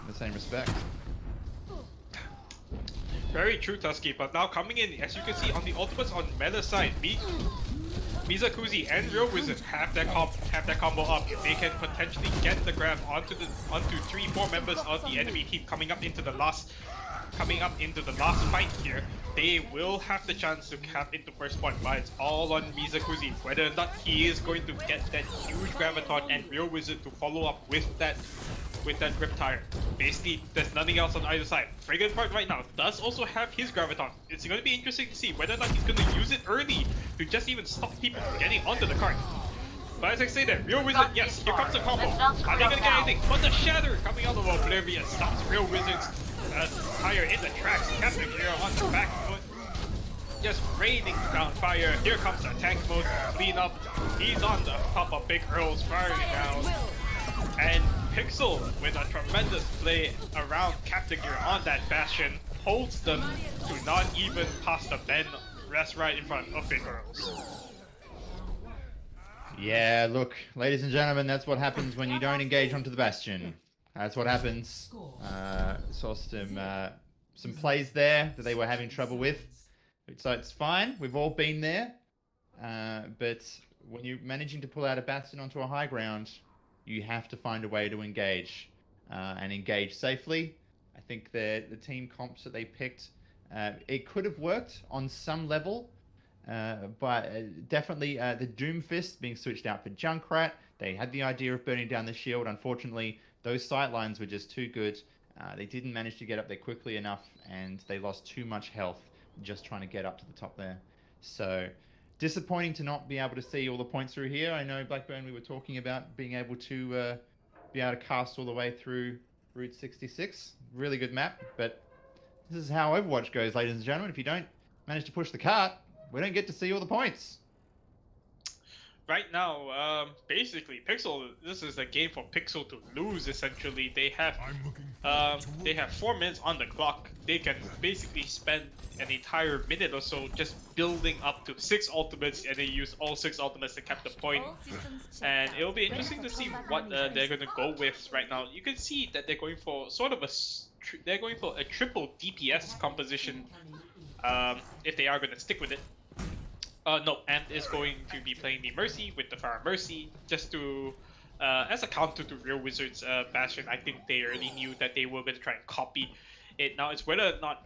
the same respect. Very true, Tusky, but now coming in, as you can see on the ultimates on Meta's side, Mizakuzi and Real Wizard have that combo up. If they can potentially get the grab onto 3-4 members of the enemy team coming up into the last fight here, they will have the chance to cap into first point. But it's all on Mizakuzi whether or not he is going to get that huge graviton and Real Wizard to follow up with that Riptire. Basically, there's nothing else on either side. Frigate Part right now does also have his graviton. It's going to be interesting to see whether or not he's going to use it early to just even stop people from getting onto the cart. But as I say that, Real Wizard, yes, here comes the combo. Are they gonna get anything? But the Shatter coming out of Oblivion stops Real Wizard's tire in the tracks. Captain Gear on the back foot. Just raining down fire. Here comes the tank mode clean up. He's on the top of Big Earl's firing down. And Pixel, with a tremendous play around Captain Gear on that Bastion, holds them to not even pass the bend, rest right in front of Big Earl's. Yeah, look, ladies and gentlemen, that's what happens when you don't engage onto the Bastion. That's what happens. Saw some plays there that they were having trouble with. So it's fine. We've all been there. But when you're managing to pull out a Bastion onto a high ground, you have to find a way to engage and engage safely. I think the team comps that they picked, it could have worked on some level. But definitely the Doomfist being switched out for Junkrat. They had the idea of burning down the shield. Unfortunately, those sightlines were just too good. They didn't manage to get up there quickly enough, and they lost too much health just trying to get up to the top there. So disappointing to not be able to see all the points through here. I know, Blackburn, we were talking about being able to cast all the way through Route 66. Really good map, but this is how Overwatch goes, ladies and gentlemen. If you don't manage to push the cart, we don't get to see all the points. Right now, basically, Pixel. This is a game for Pixel to lose. Essentially, they have 4 minutes on the clock. They can basically spend an entire minute or so just building up to 6 ultimates, and they use all 6 ultimates to cap the point. And it'll be interesting to see what they're going to go with right now. You can see that they're going for sort of a triple DPS composition. If they are going to stick with it. No, Ant is going to be playing the Mercy with the Farah Mercy just to, as a counter to Real Wizard's Bastion. I think they already knew that they were going to try and copy it. Now it's whether or not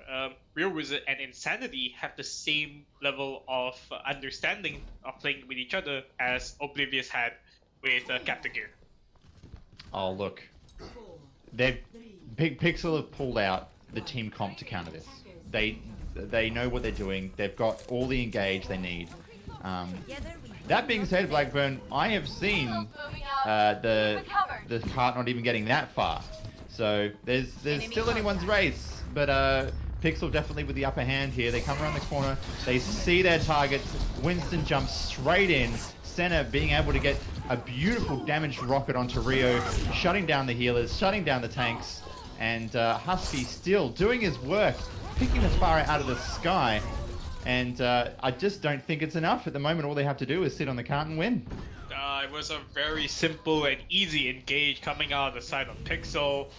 Real Wizard and Insanity have the same level of understanding of playing with each other as Oblivious had with Captain Gear. Oh, look. Big Pixel have pulled out the team comp to counter this. They know what they're doing. They've got all the engage they need. That being said, Blackburn, I have seen the cart not even getting that far. So there's still anyone's race. But Pixel definitely with the upper hand here. They come around the corner. They see their targets. Winston jumps straight in. Senna being able to get a beautiful damaged rocket onto Rio, shutting down the healers, shutting down the tanks. And Husky still doing his work, picking the fire out of the sky, and I just don't think it's enough. At the moment, all they have to do is sit on the cart and win. It was a very simple and easy engage coming out of the side of Pixel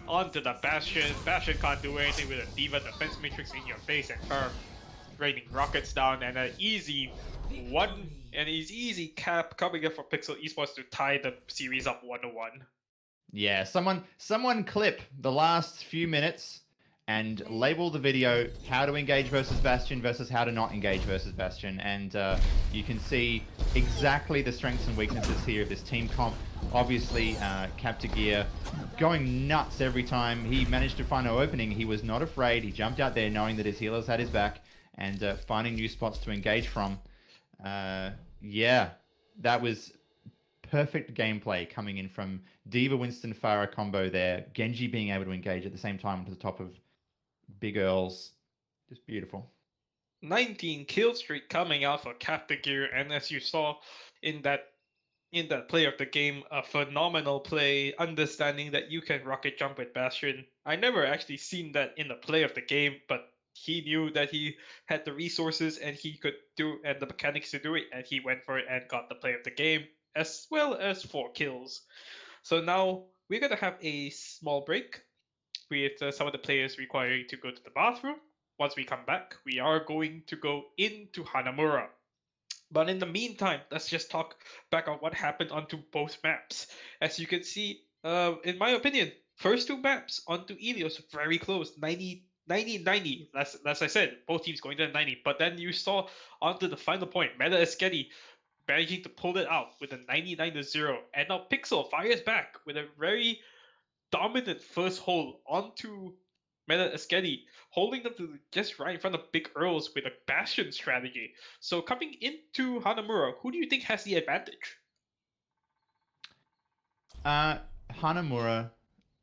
onto the Bastion. Bastion can't do anything with a Diva defense matrix in your face and her raining rockets down, and an easy cap coming up for Pixel Esports to tie the series up 1-1. Yeah, someone clip the last few minutes and label the video how to engage versus Bastion versus how to not engage versus Bastion, and you can see exactly the strengths and weaknesses here of this team comp. Obviously, Captain Gear going nuts every time he managed to find an opening. He was not afraid. He jumped out there knowing that his healers had his back and finding new spots to engage from. Yeah, that was perfect gameplay coming in from Diva Winston Farah combo there. Genji being able to engage at the same time to the top of Big Earls. Just beautiful. 19 kill streak coming out for Captain Gear, and as you saw in that play of the game, a phenomenal play, understanding that you can rocket jump with Bastion. I never actually seen that in the play of the game, but he knew that he had the resources and he could do and the mechanics to do it, and he went for it and got the play of the game as well as 4 kills. So now we're gonna have a small break with some of the players requiring to go to the bathroom. Once we come back, we are going to go into Hanamura. But in the meantime, let's just talk back on what happened onto both maps. As you can see, in my opinion, first two maps onto Ilios very close, 90, as I said, both teams going to the 90. But then you saw onto the final point, Meta Esketi managing to pull it out with a 99-0, and now Pixel fires back with a very dominant first hole onto Meta Esketi, holding them to just right in front of Big Earls with a Bastion strategy. So coming into Hanamura, who do you think has the advantage? Hanamura,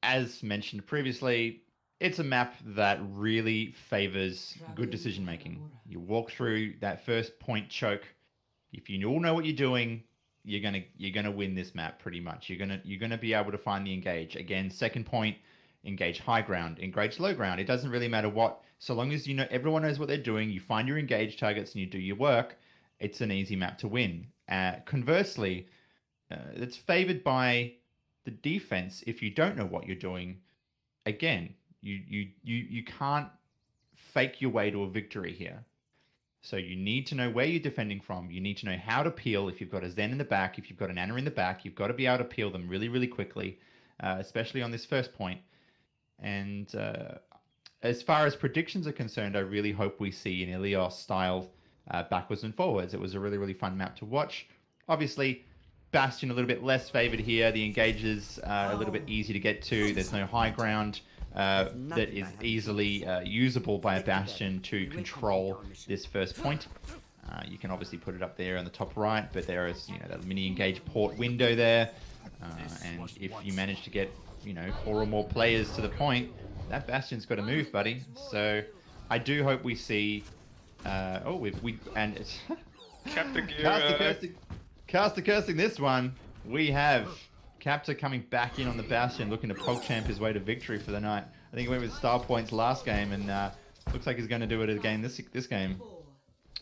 as mentioned previously, it's a map that really favors good decision making. You walk through that first point choke. If you all know what you're doing, you're gonna win this map pretty much. You're gonna be able to find the engage. Again, second point, engage high ground, engage low ground. It doesn't really matter what, so long as you know everyone knows what they're doing, you find your engage targets and you do your work, it's an easy map to win. Conversely, it's favored by the defense if you don't know what you're doing. Again, you can't fake your way to a victory here. So you need to know where you're defending from. You need to know how to peel. If you've got a Zen in the back, if you've got an Ana in the back, you've got to be able to peel them really, really quickly, especially on this first point. And as far as predictions are concerned, I really hope we see an Ilios styled backwards and forwards. It was a really, really fun map to watch. Obviously, Bastion a little bit less favored here. The engages are a little bit easy to get to. There's no high ground that is easily usable by a Bastion to control this first point. You can obviously put it up there on the top right, but there is, that mini engage port window there. And if you manage to get, 4 or more players to the point, that Bastion's got to move, buddy. So I do hope we see. And it's Captain Gear. Caster cursing this one. We have Captor coming back in on the Bastion, looking to PogChamp his way to victory for the night. I think he went with star points last game, and looks like he's going to do it again this game.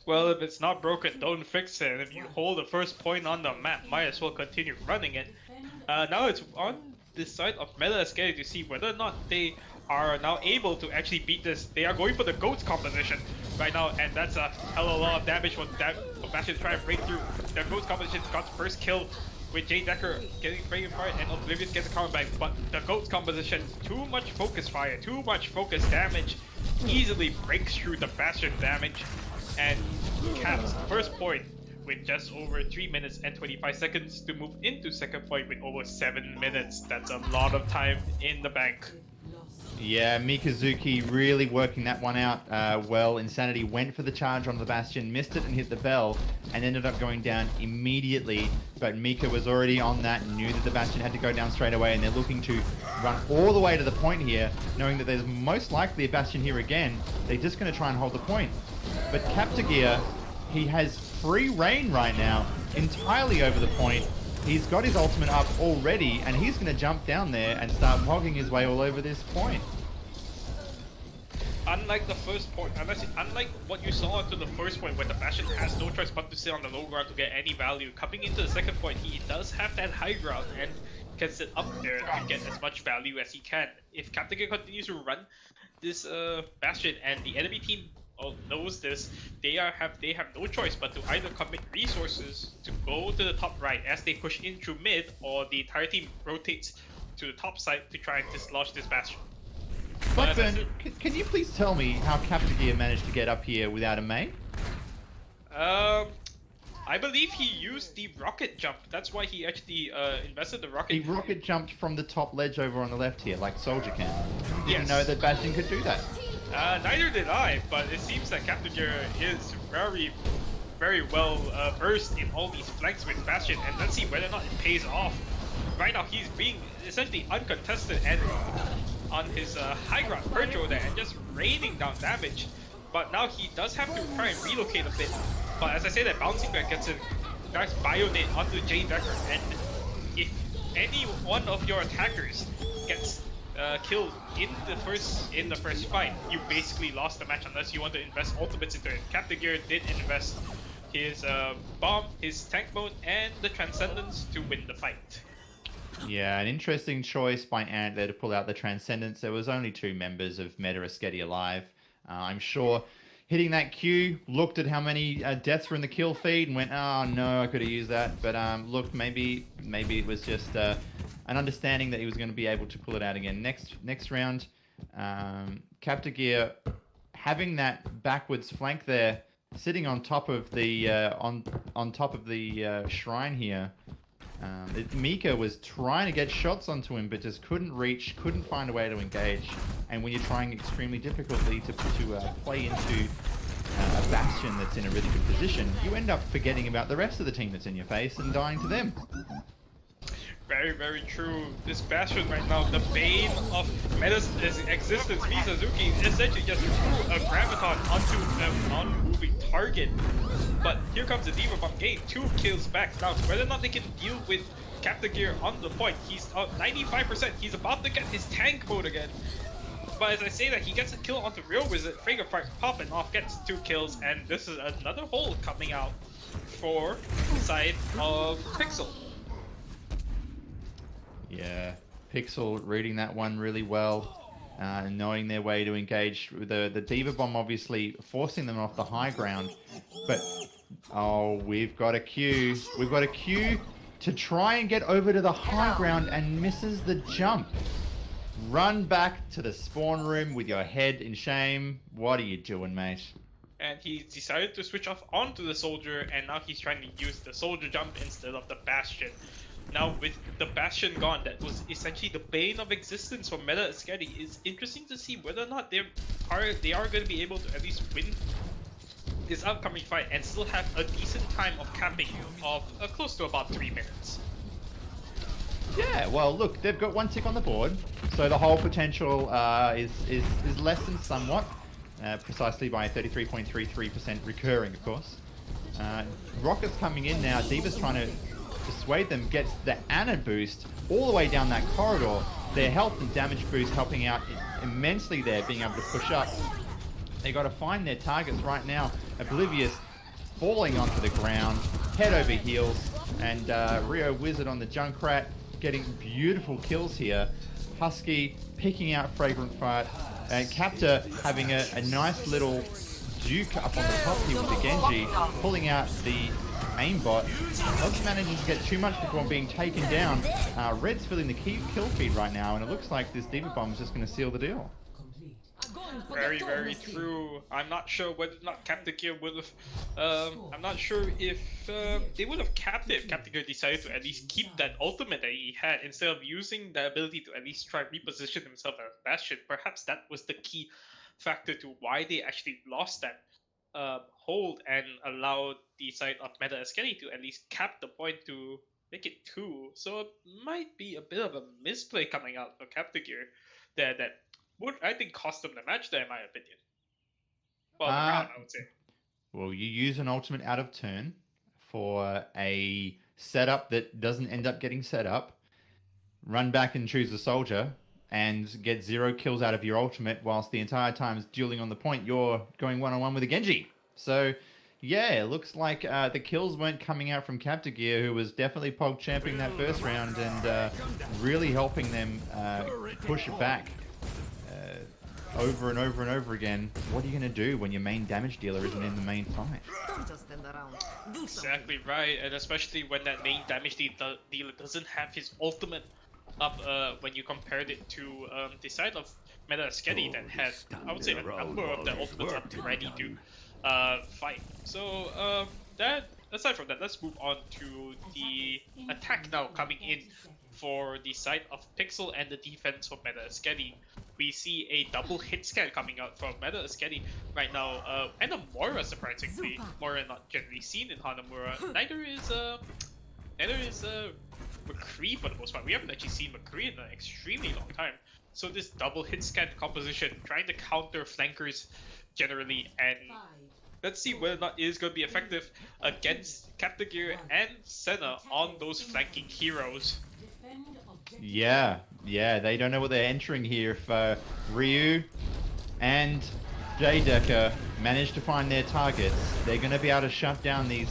Well, if it's not broken, don't fix it. If you hold the first point on the map, might as well continue running it. Now it's on this side of Meta Esketi to see whether or not they are now able to actually beat this. They are going for the GOATS composition right now, and that's a hell of a lot of damage for Bastion to try and break through. The GOATS composition got first kill with Jay Decker getting breaking fire, and Oblivious gets a counter back, but the GOATS composition, too much focus fire, too much focus damage, easily breaks through the Bastion damage, and caps first point with just over 3 minutes and 25 seconds to move into second point with over 7 minutes. That's a lot of time in the bank. Yeah, Mikazuki really working that one out well. Insanity went for the charge on the Bastion, missed it and hit the bell, and ended up going down immediately. But Mika was already on that and knew that the Bastion had to go down straight away, and they're looking to run all the way to the point here, knowing that there's most likely a Bastion here again. They're just going to try and hold the point. But Captor Gear, he has free reign right now, entirely over the point. He's got his ultimate up already, and he's going to jump down there and start hogging his way all over this point. Unlike the first point, unlike what you saw into the first point, where the Bastion has no choice but to sit on the low ground to get any value, coming into the second point, he does have that high ground and can sit up there to get as much value as he can. If Captain Gear continues to run this Bastion and the enemy team knows this, they have no choice but to either commit resources to go to the top right as they push in through mid, or the entire team rotates to the top side to try and dislodge this Bastion. Blackburn, can you please tell me how Captor Gear managed to get up here without a main? I believe he used the rocket jump. That's why he actually invested the rocket. He rocket jumped from the top ledge over on the left here, like Soldier can. Didn't Yes. know that Bastion could do that. Neither did I, but it seems that Captain Gear is very, very well versed in all these flanks with Bastion, and let's see whether or not it pays off. Right now, he's being essentially uncontested and on his high ground Percho there and just raining down damage. But now he does have to try and relocate a bit. But as I say, that bouncing back gets a nice Bionate onto Jay Decker, and if any one of your attackers gets killed in the first fight, you basically lost the match unless you want to invest ultimates into it. Captain Gear did invest his bomb, his tank mode, and the Transcendence to win the fight. Yeah, an interesting choice by Ant there to pull out the Transcendence. There was only 2 members of Meta Esketi alive. I'm sure hitting that Q, looked at how many deaths were in the kill feed and went, oh no, I could have used that. But look, maybe it was just an understanding that he was going to be able to pull it out again. Next round, Captor Gear having that backwards flank there, sitting on top of the on top of the shrine here. Mika was trying to get shots onto him, but just couldn't reach, couldn't find a way to engage. And when you're trying extremely difficultly to play into a bastion that's in a really good position, you end up forgetting about the rest of the team that's in your face and dying to them. Very, very true. This Bastion right now, the bane of Meta's existence, Misazuki essentially just threw a Graviton onto a non-moving target. But here comes the Diva Bomb getting 2 kills back. Now, whether or not they can deal with Captain Gear on the point, he's 95%. He's about to get his tank mode again. But as I say that, he gets a kill onto Real Wizard. Fragor Fire popping off, gets 2 kills, and this is another hole coming out for the side of Pixel. Yeah, Pixel reading that one really well, knowing their way to engage. The Diva Bomb obviously forcing them off the high ground, but oh, we've got a Q. We've got a Q to try and get over to the high ground and misses the jump. Run back to the spawn room with your head in shame. What are you doing, mate? And he decided to switch off onto the Soldier, and now he's trying to use the Soldier jump instead of the Bastion. Now with the Bastion gone, that was essentially the bane of existence for Meta Esketi. It's interesting to see whether or not they are going to be able to at least win this upcoming fight and still have a decent time of capping of close to about 3 minutes. Yeah, well, look, they've got 1 tick on the board, so the whole potential is lessened somewhat, precisely by 33.33% recurring, of course. Rocket's coming in now. Diva's trying to dissuade them, gets the Ana boost all the way down that corridor. Their health and damage boost helping out immensely there, being able to push up. They got to find their targets right now. Oblivious falling onto the ground, head over heels, and Rio Wizard on the Junkrat getting beautiful kills here. Husky picking out Fragrant Fart, and Captor having a nice little Duke up on the top here with the Genji, pulling out the aimbot. Doesn't manage to get too much before being taken down. Red's filling the kill feed right now, and it looks like this Diva Bomb is just going to seal the deal. Very, very true. I'm not sure whether or not Captain Gear would have. I'm not sure if they would have capped it if Captain Gear decided to at least keep that ultimate that he had instead of using the ability to at least try reposition himself as Bastion. Perhaps that was the key factor to why they actually lost that hold and allowed the side of Meta Esketi to at least cap the point to make it 2. So it might be a bit of a misplay coming out for Captain Gear that would, I think, cost them the match there, in my opinion. Well, the round, I would say. Well, you use an ultimate out of turn for a setup that doesn't end up getting set up. Run back and choose a soldier and get 0 kills out of your ultimate, whilst the entire time dueling on the point, you're going one-on-one with a Genji. So, yeah, it looks like the kills weren't coming out from Captor Gear, who was definitely pog champing that first round and really helping them push it back. Over and over and over again. What are you going to do when your main damage dealer isn't in the main fight? Exactly right, and especially when that main damage dealer doesn't have his ultimate up when you compared it to the side of Meta Esketi that had, I would say, a number of the ultimates up ready to fight. So that aside from that, let's move on to the attack now coming in for the side of Pixel and the defense for Meta Esketi. We see a double hit scan coming out from Meta Esketi right now, and a Moira, surprisingly. Moira not generally seen in Hanamura. Neither is McCree for the most part. We haven't actually seen McCree in an extremely long time. So this double hit scan composition, trying to counter flankers generally, and let's see whether or not it is going to be effective against Captain Gear and Senna on those flanking heroes. Yeah, they don't know what they're entering here. If Ryu and J-Decker manage to find their targets, they're going to be able to shut down these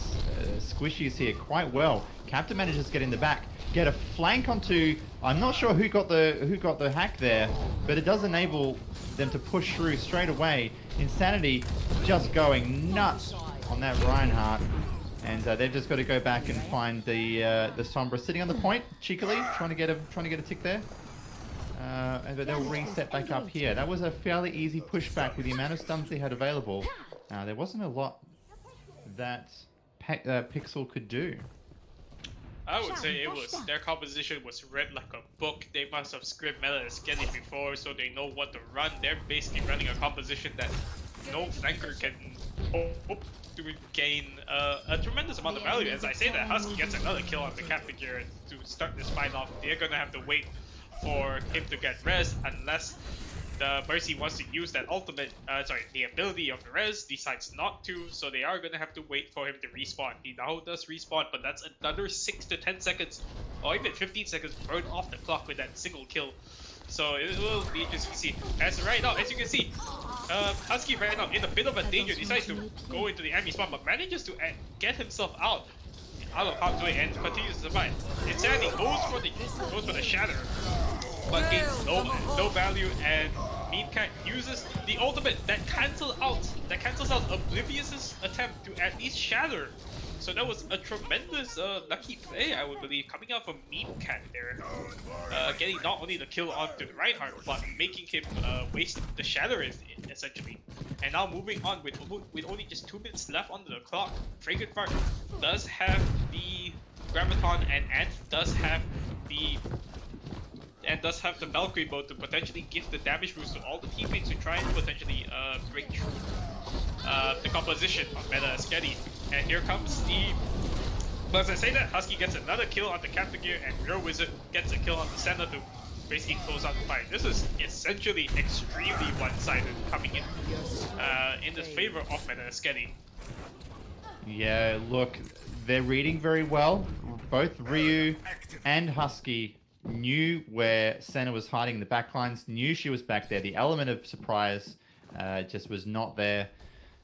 squishies here quite well. Captain manages to get in the back, get a flank onto. I'm not sure who got the hack there, but it does enable them to push through straight away. Insanity just going nuts on that Reinhardt, and they've just got to go back and find the Sombra sitting on the point cheekily, trying to get a tick there. And they'll reset back up here. That was a fairly easy pushback with the amount of stuns they had available. There wasn't a lot that Pixel could do. I would say it was their composition was read like a book. They must have script meta Esketi before, so they know what to run. They're basically running a composition that no flanker can hope to gain a tremendous amount of value. As I say that, Husky gets another kill on the Captain Gear to start this fight off. They're gonna have to wait for him to get res unless the Mercy wants to use that ultimate, the ability of the res, decides not to, so they are gonna have to wait for him to respawn. He now does respawn, but that's another 6 to 10 seconds, or even 15 seconds burned off the clock with that single kill. So it will be interesting to see. As right now, as you can see, Husky right now in a bit of a danger, decides to go into the enemy spawn, but manages to get himself out of harm's way and continues to survive. Insanity goes for the shatter, but gains no value, and Meancat uses the ultimate that cancels out Oblivious's attempt to at least shatter. So that was a tremendous lucky play, I would believe, coming out from Meancat there, getting not only the kill onto the Reinhardt, but making him waste the shatter essentially. And now moving on with only just 2 minutes left on the clock, Fragrant Fart does have the Graviton, and Ant does have the Valkyrie mode to potentially give the damage boost to all the teammates to try and potentially break through the composition of meta Esketi. And here comes the... But as I say that, Husky gets another kill on the Captain Gear, and Real Wizard gets a kill on the Senna to basically close out the fight. This is essentially extremely one-sided coming in the favor of meta Esketi. Yeah, look, they're reading very well. Both Ryu and Husky knew where Senna was hiding in the backlines, knew she was back there. The element of surprise just was not there.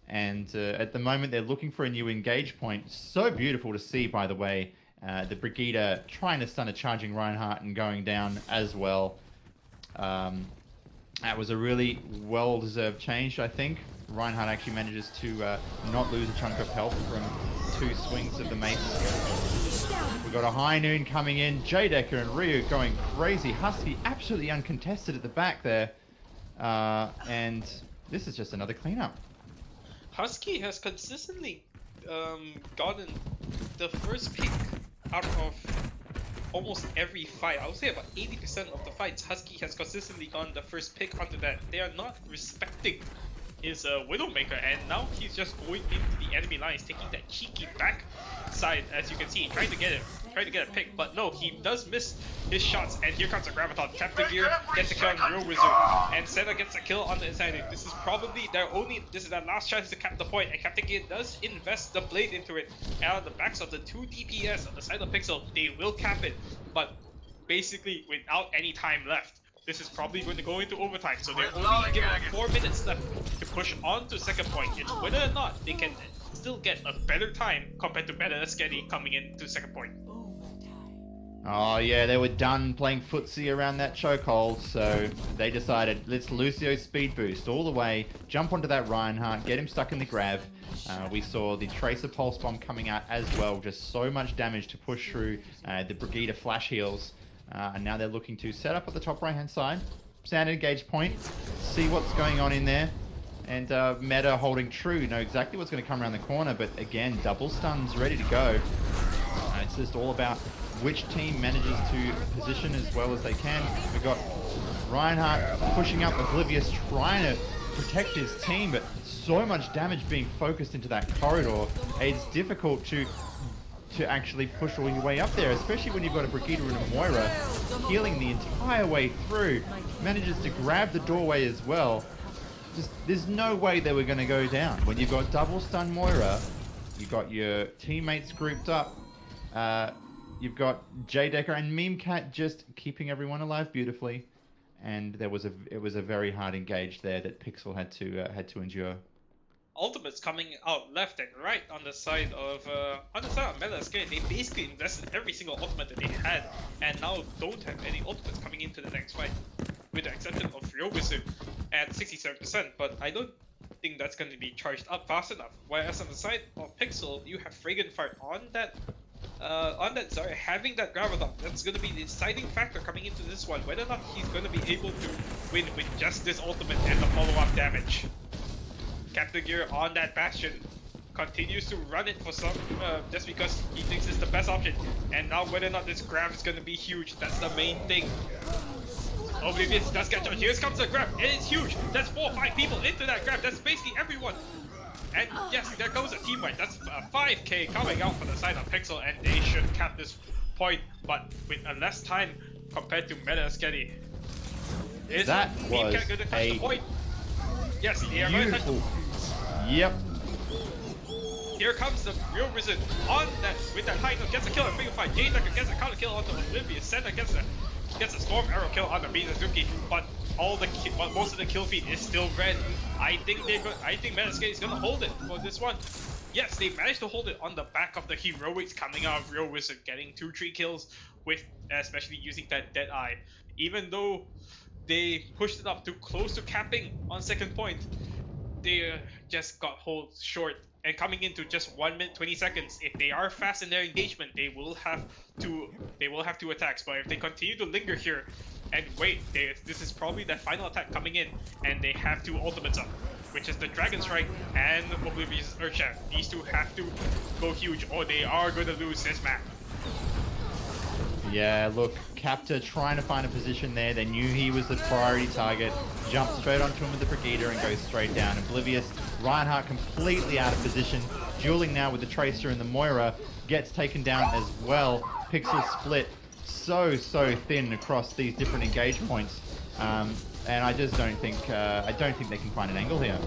And at the moment, they're looking for a new engage point. So beautiful to see, by the way. The Brigida trying to stun a charging Reinhardt and going down as well. That was a really well-deserved change, I think. Reinhardt actually manages to not lose a chunk of health from 2 swings of the mace. We've got a High Noon coming in. Jaydecker and Ryu going crazy. Husky absolutely uncontested at the back there. And this is just another cleanup. Husky has consistently gotten the first pick out of almost every fight. I would say about 80% of the fights, Husky has consistently gotten the first pick onto that. They are not respecting his Widowmaker, and now he's just going into the enemy lines, taking that cheeky back side, as you can see, trying to get a pick, but no, he does miss his shots, and here comes the Graviton. Captain Gear gets a kill on the Real Wizard, and Senna gets a kill on the Insanity. This is probably this is their last chance to cap the point, and Captain Gear does invest the blade into it, and on the backs of the 2 DPS on the side of Pixel, they will cap it, but basically without any time left. This is probably going to go into overtime, so they're only given 4 minutes left to push on to second point. It's whether or not they can still get a better time compared to meta Esketi coming into second point. Oh yeah, they were done playing footsie around that chokehold, so they decided, let's Lucio speed boost all the way, jump onto that Reinhardt, get him stuck in the grab. We saw the Tracer Pulse Bomb coming out as well, just so much damage to push through the Brigida flash heals. And now they're looking to set up at the top right-hand side, standard engage point, see what's going on in there, and Meta holding true, know exactly what's going to come around the corner, but again, double stuns ready to go. It's just all about which team manages to position as well as they can. We've got Reinhardt pushing up, Oblivious trying to protect his team, but so much damage being focused into that corridor, it's difficult to actually push all your way up there, especially when you've got a Brigida and a Moira healing the entire way through. Manages to grab the doorway as well. Just, there's no way they were going to go down. When you've got double stun Moira, you've got your teammates grouped up, you've got Jaydecker and Memecat just keeping everyone alive beautifully, and it was a very hard engage there that Pixel had to endure. ultimates coming out left and right on the side of Meta Esketi. They basically invested every single ultimate that they had, and now don't have any ultimates coming into the next fight, with the exception of Real Wizard at 67%. But I don't think that's going to be charged up fast enough. Whereas on the side of Pixel, you have Friggin' Fire on that Zarya having that Graviton. That's going to be the deciding factor coming into this one, whether or not he's going to be able to win with just this ultimate and the follow-up damage. Captain Gear on that Bastion continues to run it for some, just because he thinks it's the best option. And now whether or not this grab is going to be huge, that's the main thing. Oblivious does get charged. Here comes the grab. It is huge. That's 4 or 5 people into that grab. That's basically everyone. And yes, there goes a team wipe. That's 5k coming out for the side of Pixel, and they should cap this point, but with less time compared to Meta Esketi. Is That was going to touch the point? Yes, they are going to touch the. Yep. Here comes the Real Wizard on that with that high note, gets a kill in Figure 5. Jade gets a counter kill onto Oblivious. Senna gets a Storm Arrow kill on the Minazuki, but most of the kill feed is still red. I think Meta Esketi is gonna hold it for this one. Yes, they managed to hold it on the back of the heroics coming out of Real Wizard, getting 2-3 kills with especially using that Dead Eye. Even though they pushed it up too close to capping on second point, they just got hold short. And coming into just 1 minute 20 seconds, if they are fast in their engagement, they will have two attacks. But if they continue to linger here and wait, this is probably that final attack coming in, and they have 2 ultimates up, which is the Dragon Strike and Oblivion's Earthshaft. These 2 have to go huge, or they are going to lose this map. Yeah, look, Captor trying to find a position there. They knew he was the priority target. Jumps straight onto him with the Brigida and goes straight down. Oblivious, Reinhardt completely out of position. Dueling now with the Tracer and the Moira. Gets taken down as well. Pixel split so thin across these different engage points. And I just don't think, they can find an angle here.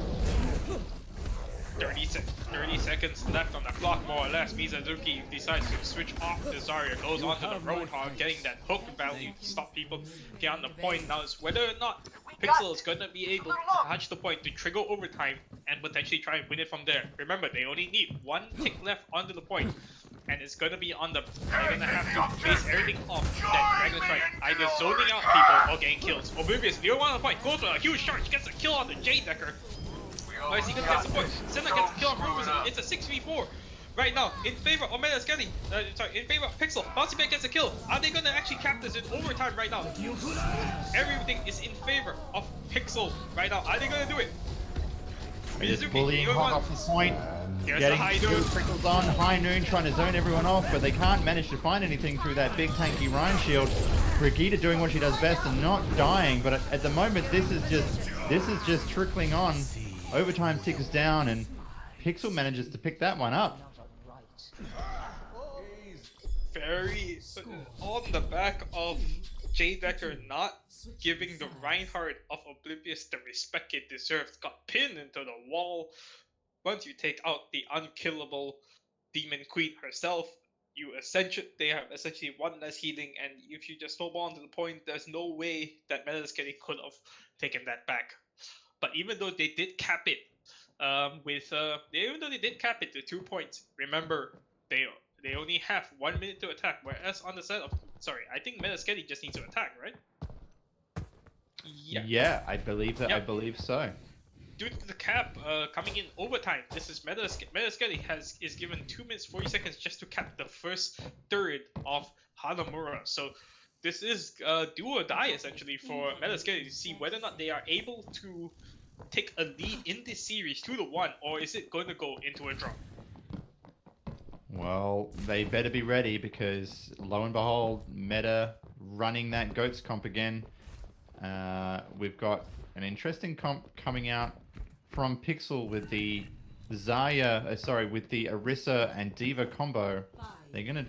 30 seconds left on the clock, more or less. Mizazuki decides to switch off the Zarya, goes on to the Roadhog, getting that hook value to stop people get on the point. Now it's whether or not Pixel is going to be able to touch the point to trigger overtime and potentially try and win it from there. Remember, they only need 1 tick left onto the point, and it's going to be on the... They're going to have to base everything off that Dragon Strike, either zoning out people or getting kills. Oblivious, near one on the point, goes for a huge charge, gets a kill on the Jade Decker. Oh, is he gonna get the point? Senna gets a kill on Real Wizard. It's a 6v4 right now in favor of Meta Esketi. In favor of Pixel. Bouncy Man gets a kill. Are they gonna actually cap this in overtime right now? Everything is in favor of Pixel right now. Are they gonna do it? He's bullying hot off the point. Getting High two Noon. Prickles on. High Noon trying to zone everyone off, but they can't manage to find anything through that big tanky Rhine shield. Brigida doing what she does best and not dying, but at the moment this is just trickling on. Overtime ticks down, and Pixel manages to pick that one up. Very on the back of Jade Decker not giving the Reinhardt of Oblivious the respect it deserves. Got pinned into the wall. Once you take out the unkillable Demon Queen herself, they have essentially 1 less healing, and if you just snowball onto the point, there's no way that Meta Esketi could have taken that back. But even though they did cap it, to 2 points, remember they only have 1 minute to attack. Whereas on the side of I think Meta Esketi just needs to attack, right? Yeah, I believe that. Yeah. I believe so. Due to the cap coming in overtime, this is Meta Esketi is given 2 minutes 40 seconds just to cap the first third of Hanamura. So this is do or die essentially for Meta Esketi to see whether or not they are able to take a lead in this series 2-1, or is it going to go into a draw? Well, they better be ready, because lo and behold, Meta running that GOATS comp again. We've got an interesting comp coming out from Pixel with the Zarya, with the Orisa and D.Va combo. They're going to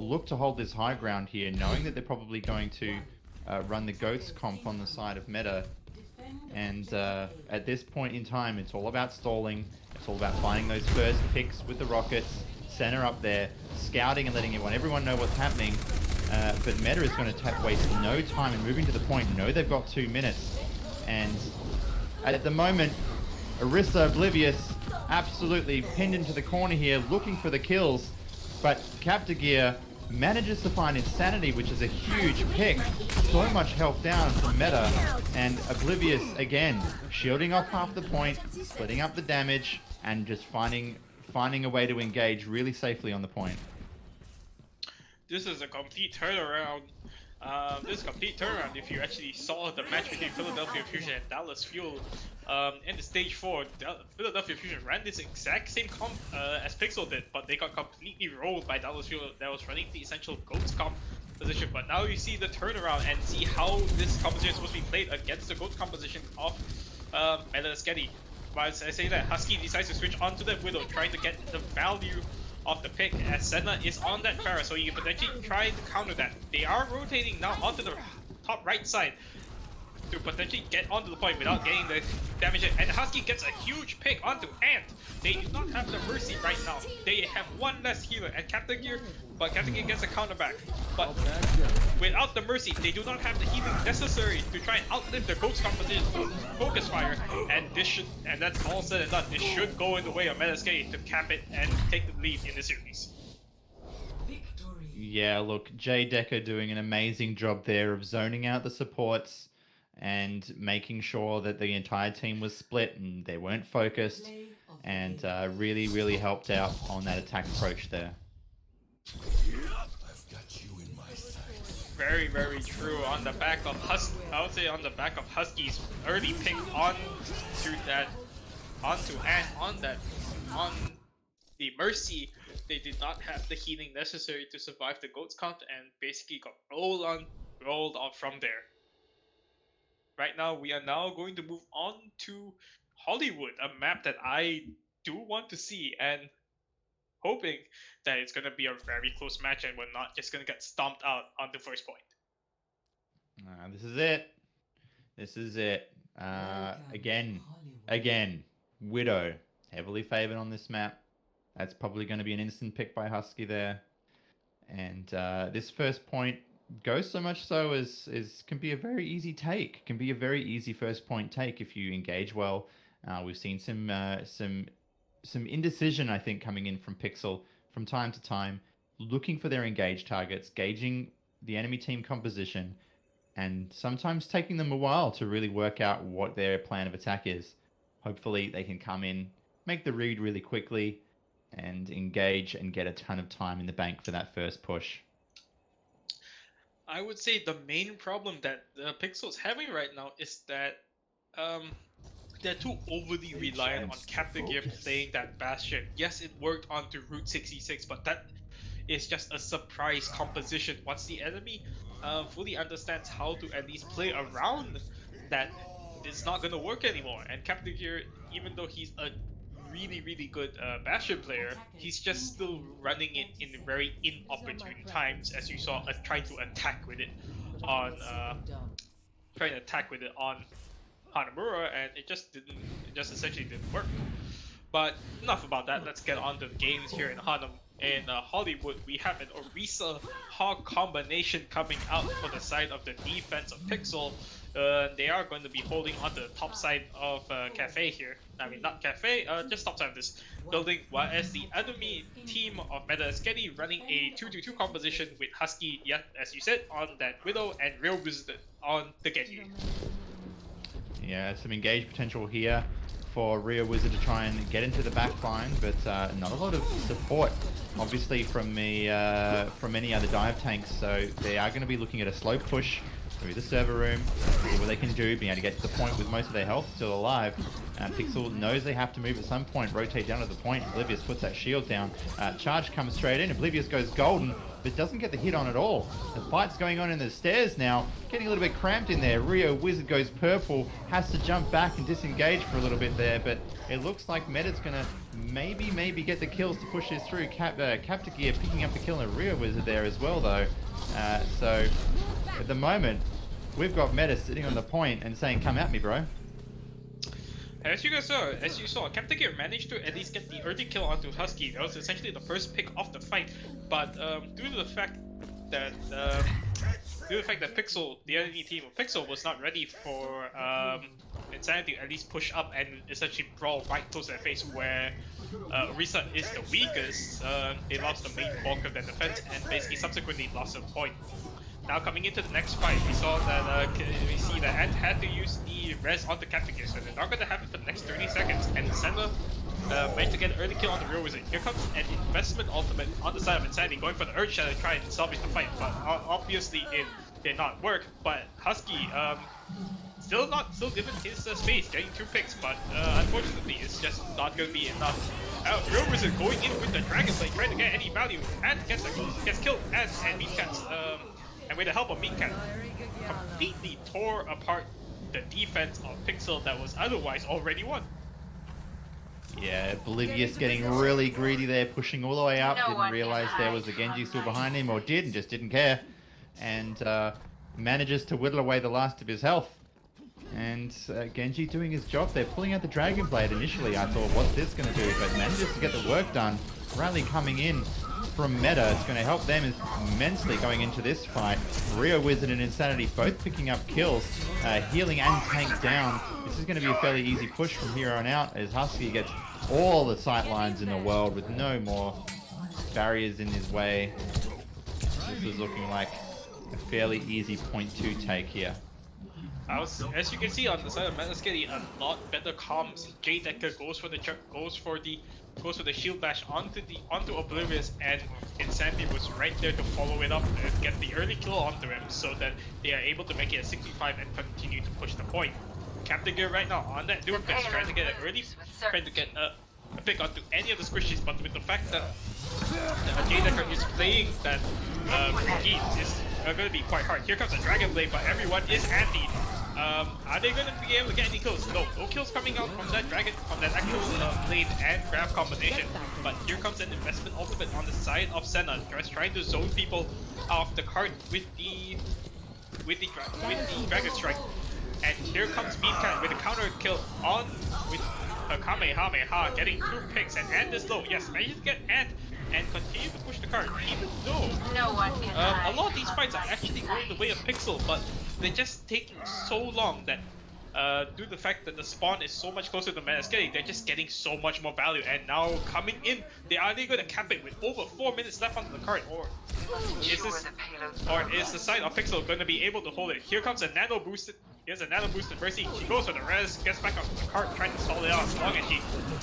look to hold this high ground here, knowing that they're probably going to run the GOATS comp on the side of Meta. And at this point in time, it's all about stalling. It's all about finding those first picks with the rockets. Center up there, scouting and letting everyone know what's happening. But Meta is going to waste no time in moving to the point. Know they've got 2 minutes. And at the moment, Orisa, Oblivious, absolutely pinned into the corner here, looking for the kills. But Captagear manages to find Insanity, which is a huge pick. So much health down from Meta. And Oblivious, again, shielding off half the point, splitting up the damage, and just finding a way to engage really safely on the point. This is a complete turnaround. If you actually saw the match between Philadelphia Fusion and Dallas Fuel in the stage 4. Philadelphia Fusion ran this exact same comp as Pixel did, but they got completely rolled by Dallas Fuel that was running the essential Goats composition. But now you see the turnaround and see how this composition is supposed to be played against the Goats composition of Meta Esketi. But as I say that, Husky decides to switch onto the Widow, trying to get the value of the pick as Senna is on that Pharah, so you can potentially try to counter that. They are rotating now onto the top right side to potentially get onto the point without getting the damage. And Husky gets a huge pick onto Ant. They do not have the Mercy right now. They have one less healer and Captagear, but Captagear gets a counter back. But without the Mercy, they do not have the healing necessary to try and outlive their Ghost composition Focus Fire. And that's all said and done. This should go in the way of Meta Esketi to cap it and take the lead in the series. Yeah, look, Jay Decker doing an amazing job there of zoning out the supports and making sure that the entire team was split and they weren't focused, and really, really helped out on that attack approach there. Very, very true. On the back of Husky's early pick on the Mercy, they did not have the healing necessary to survive the Goats count and basically got rolled off from there. Right now, we are now going to move on to Hollywood, a map that I do want to see, and hoping that it's going to be a very close match and we're not just going to get stomped out on the first point. This is it. This is it. Again, Widow, heavily favored on this map. That's probably going to be an instant pick by Husky there. And this first point goes so much so as can be a very easy take. Can be a very easy first point take if you engage well. We've seen some indecision, I think, coming in from Pixel from time to time, looking for their engaged targets, gauging the enemy team composition, and sometimes taking them a while to really work out what their plan of attack is. Hopefully they can come in, make the read really quickly, and engage and get a ton of time in the bank for that first push. I would say the main problem that Pixel's having right now is that they're too overly reliant on Captagear playing that Bastion. Yes, it worked onto Route 66, but that is just a surprise composition. Once the enemy fully understands how to at least play around that, it's not going to work anymore. And Captagear, even though he's a really, really good Bastion player, he's just still running it in very inopportune times, as you saw trying to attack with it on Hanamura, and it just essentially didn't work. But enough about that. Let's get on to the games here in Hollywood. We have an Orisa Hog combination coming out for the side of the defense of Pixel. They are going to be holding on to the top side of Cafe here. I mean, not Cafe, just top side of this building. Whereas the enemy team of Meta Esketi running a 2-2-2 composition with Husky, yeah, as you said, on that Widow and Real Wizard on the Genji. Yeah, some engaged potential here for Rio Wizard to try and get into the back line, but not a lot of support, obviously, from any other dive tanks. So they are going to be looking at a slow push through the server room, see what they can do, being able to get to the point with most of their health still alive. Pixel knows they have to move at some point, rotate down to the point. Oblivious puts that shield down. Charge comes straight in. Oblivious goes golden, but doesn't get the hit on at all. The fight's going on in the stairs now, getting a little bit cramped in there. Rio Wizard goes purple, has to jump back and disengage for a little bit there, but it looks like Meta's gonna maybe get the kills to push this through. Captagear picking up the kill on Rio Wizard there as well, though. So at the moment, we've got Meta sitting on the point and saying, "Come at me, bro." As you saw, Captagear managed to at least get the early kill onto Husky. That was essentially the first pick of the fight. But due to the fact that due to the fact that Pixel, the enemy team of Pixel, was not ready for Insanity to at least push up and essentially brawl right close to their face where Orisa is the weakest, they lost the main bulk of their defense and basically subsequently lost a point. Now coming into the next fight, we saw that we see that Ant had to use the res on the Captain Gear, so they're not going to have it for the next 30 seconds. And Senna managed to get an early kill on the Real Wizard. Here comes an investment ultimate on the side of Insanity, going for the Earth Shadow to try and salvage the fight, but obviously it did not work. But Husky, still given his space, getting 2 picks, but unfortunately it's just not going to be enough. Real Wizard going in with the Dragon Blade, trying to get any value, and gets killed as and Meatcats. And with the help of Meatcat, completely tore apart the defense of Pixel that was otherwise already won. Yeah, Oblivious getting really greedy there, pushing all the way up, didn't realize there was a Genji still behind him, or did, and just didn't care. And manages to whittle away the last of his health. And Genji doing his job there, pulling out the Dragon Blade initially. I thought, what's this going to do? But manages to get the work done. Riley coming in from meta. It's going to help them immensely going into this fight. Rio Wizard and Insanity both picking up kills, healing and tank down. This is going to be a fairly easy push from here on out as Husky gets all the sight lines in the world with no more barriers in his way. This is looking like a fairly easy point 2 take here. As you can see on the side of Esketi, a lot better comms. J Decker goes for the shield bash onto Oblivious, and Insanity was right there to follow it up and get the early kill onto him, so that they are able to make it a 65 and continue to push the point. Captain Gear right now on that Doom Fist, trying to get a pick onto any of the squishies, but with the fact that J Decker is playing that Heat is going to be quite hard. Here comes a Dragon Blade, but everyone is anti. Are they going to be able to get any kills? No kills coming out from that actual blade and grab combination. But here comes an investment ultimate on the side of Senna, just trying to zone people off the cart with the Dragon Strike. And here comes Meatcat with a counter kill on with a Kamehameha, getting 2 picks, and Ant is low. Yes, manages to get Ant and continue to push the card, even though a lot of these fights are actually going the way of Pixel, but they're just taking so long that due to the fact that the spawn is so much closer to Esketi, they're just getting so much more value. And now coming in, they are they going to cap it with over 4 minutes left on the card, or is the side of Pixel going to be able to hold it? Here comes a nano boosted. Here's a nano boosted Mercy. She goes for the res, gets back on the cart, trying to stall it out as long as she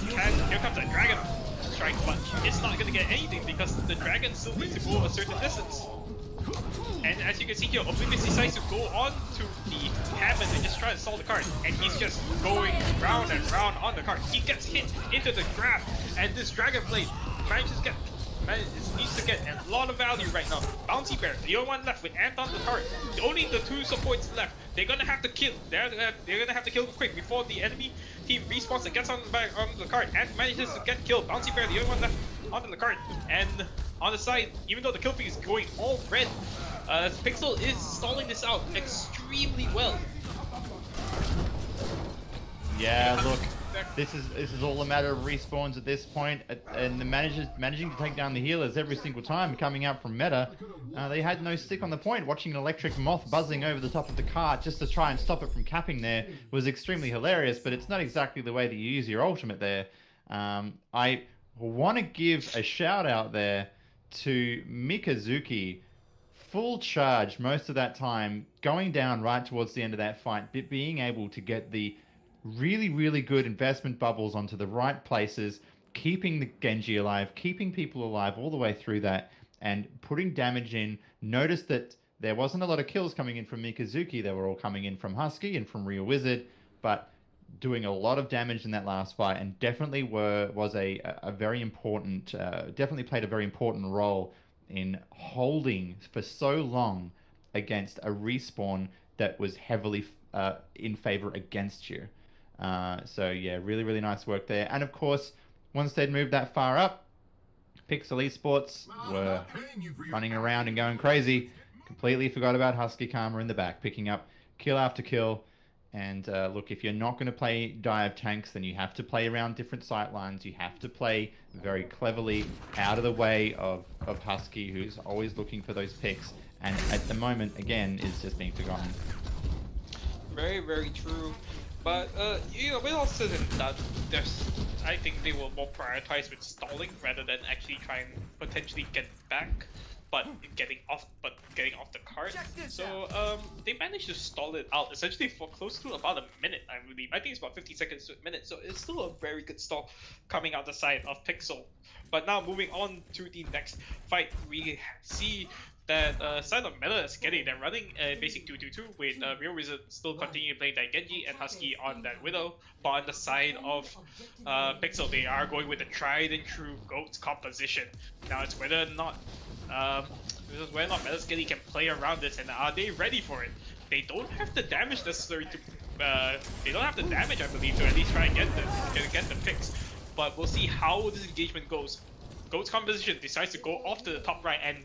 can. Here comes a Dragon Strike, but it's not going to get anything because the Dragon still needs to go a certain distance. And as you can see here, Oblivious decides to go on to the Hammond and just try to stall the card. And he's just going round and round on the card. He gets hit into the grab, and this Dragon Blade needs to get a lot of value right now. Bouncy Bear, the only one left with Ant on the card. Only the 2 supports left. They're gonna have to kill. They're gonna have to kill quick before the enemy team respawns and gets on the card. Ant manages to get killed. Bouncy Bear, the only one left onto the card. And on the side, even though the kill feed is going all red, Pixel is stalling this out extremely well. Yeah, look, this is all a matter of respawns at this point, and the managing to take down the healers every single time coming out from meta. They had no stick on the point. Watching an electric moth buzzing over the top of the cart just to try and stop it from capping there was extremely hilarious, but it's not exactly the way that you use your ultimate there. I want to give a shout out there to Mikazuki. Full charge most of that time, going down right towards the end of that fight, but being able to get the really, really good investment bubbles onto the right places, keeping the Genji alive, keeping people alive all the way through that, and putting damage in. Notice that there wasn't a lot of kills coming in from Mikazuki. They were all coming in from Husky and from Real Wizard, but doing a lot of damage in that last fight, and definitely was a very important, definitely played a very important role in holding for so long against a respawn that was heavily in favor against you. So yeah, really, really nice work there. And of course, once they'd moved that far up, Pixel Esports were running around and going crazy. Completely forgot about Husky Karma in the back, picking up kill after kill. And look, if you're not going to play dive tanks, then you have to play around different sight lines. You have to play very cleverly out of the way of Husky, who's always looking for those picks. and at the moment, again, is just being forgotten. Very, very true. But you know, with all said and done, I think they will more prioritize with stalling rather than actually try and potentially get back, but getting off the cart. So they managed to stall it out essentially for close to about a minute, I believe. I think it's about 50 seconds to a minute. So it's still a very good stall coming out the side of Pixel. But now moving on to the next fight, we see that side of Meta Esketi, they're running a basic 2-2-2 with Real Wizard still continuing playing that Genji and Husky on that Widow. But on the side of Pixel, they are going with the tried and true GOAT's composition. Now it's whether or not Meta Esketi can play around this, and are they ready for it? They don't have the damage necessary to they don't have the damage, I believe, to at least try and get the picks. But we'll see how this engagement goes. GOAT's composition decides to go off to the top right and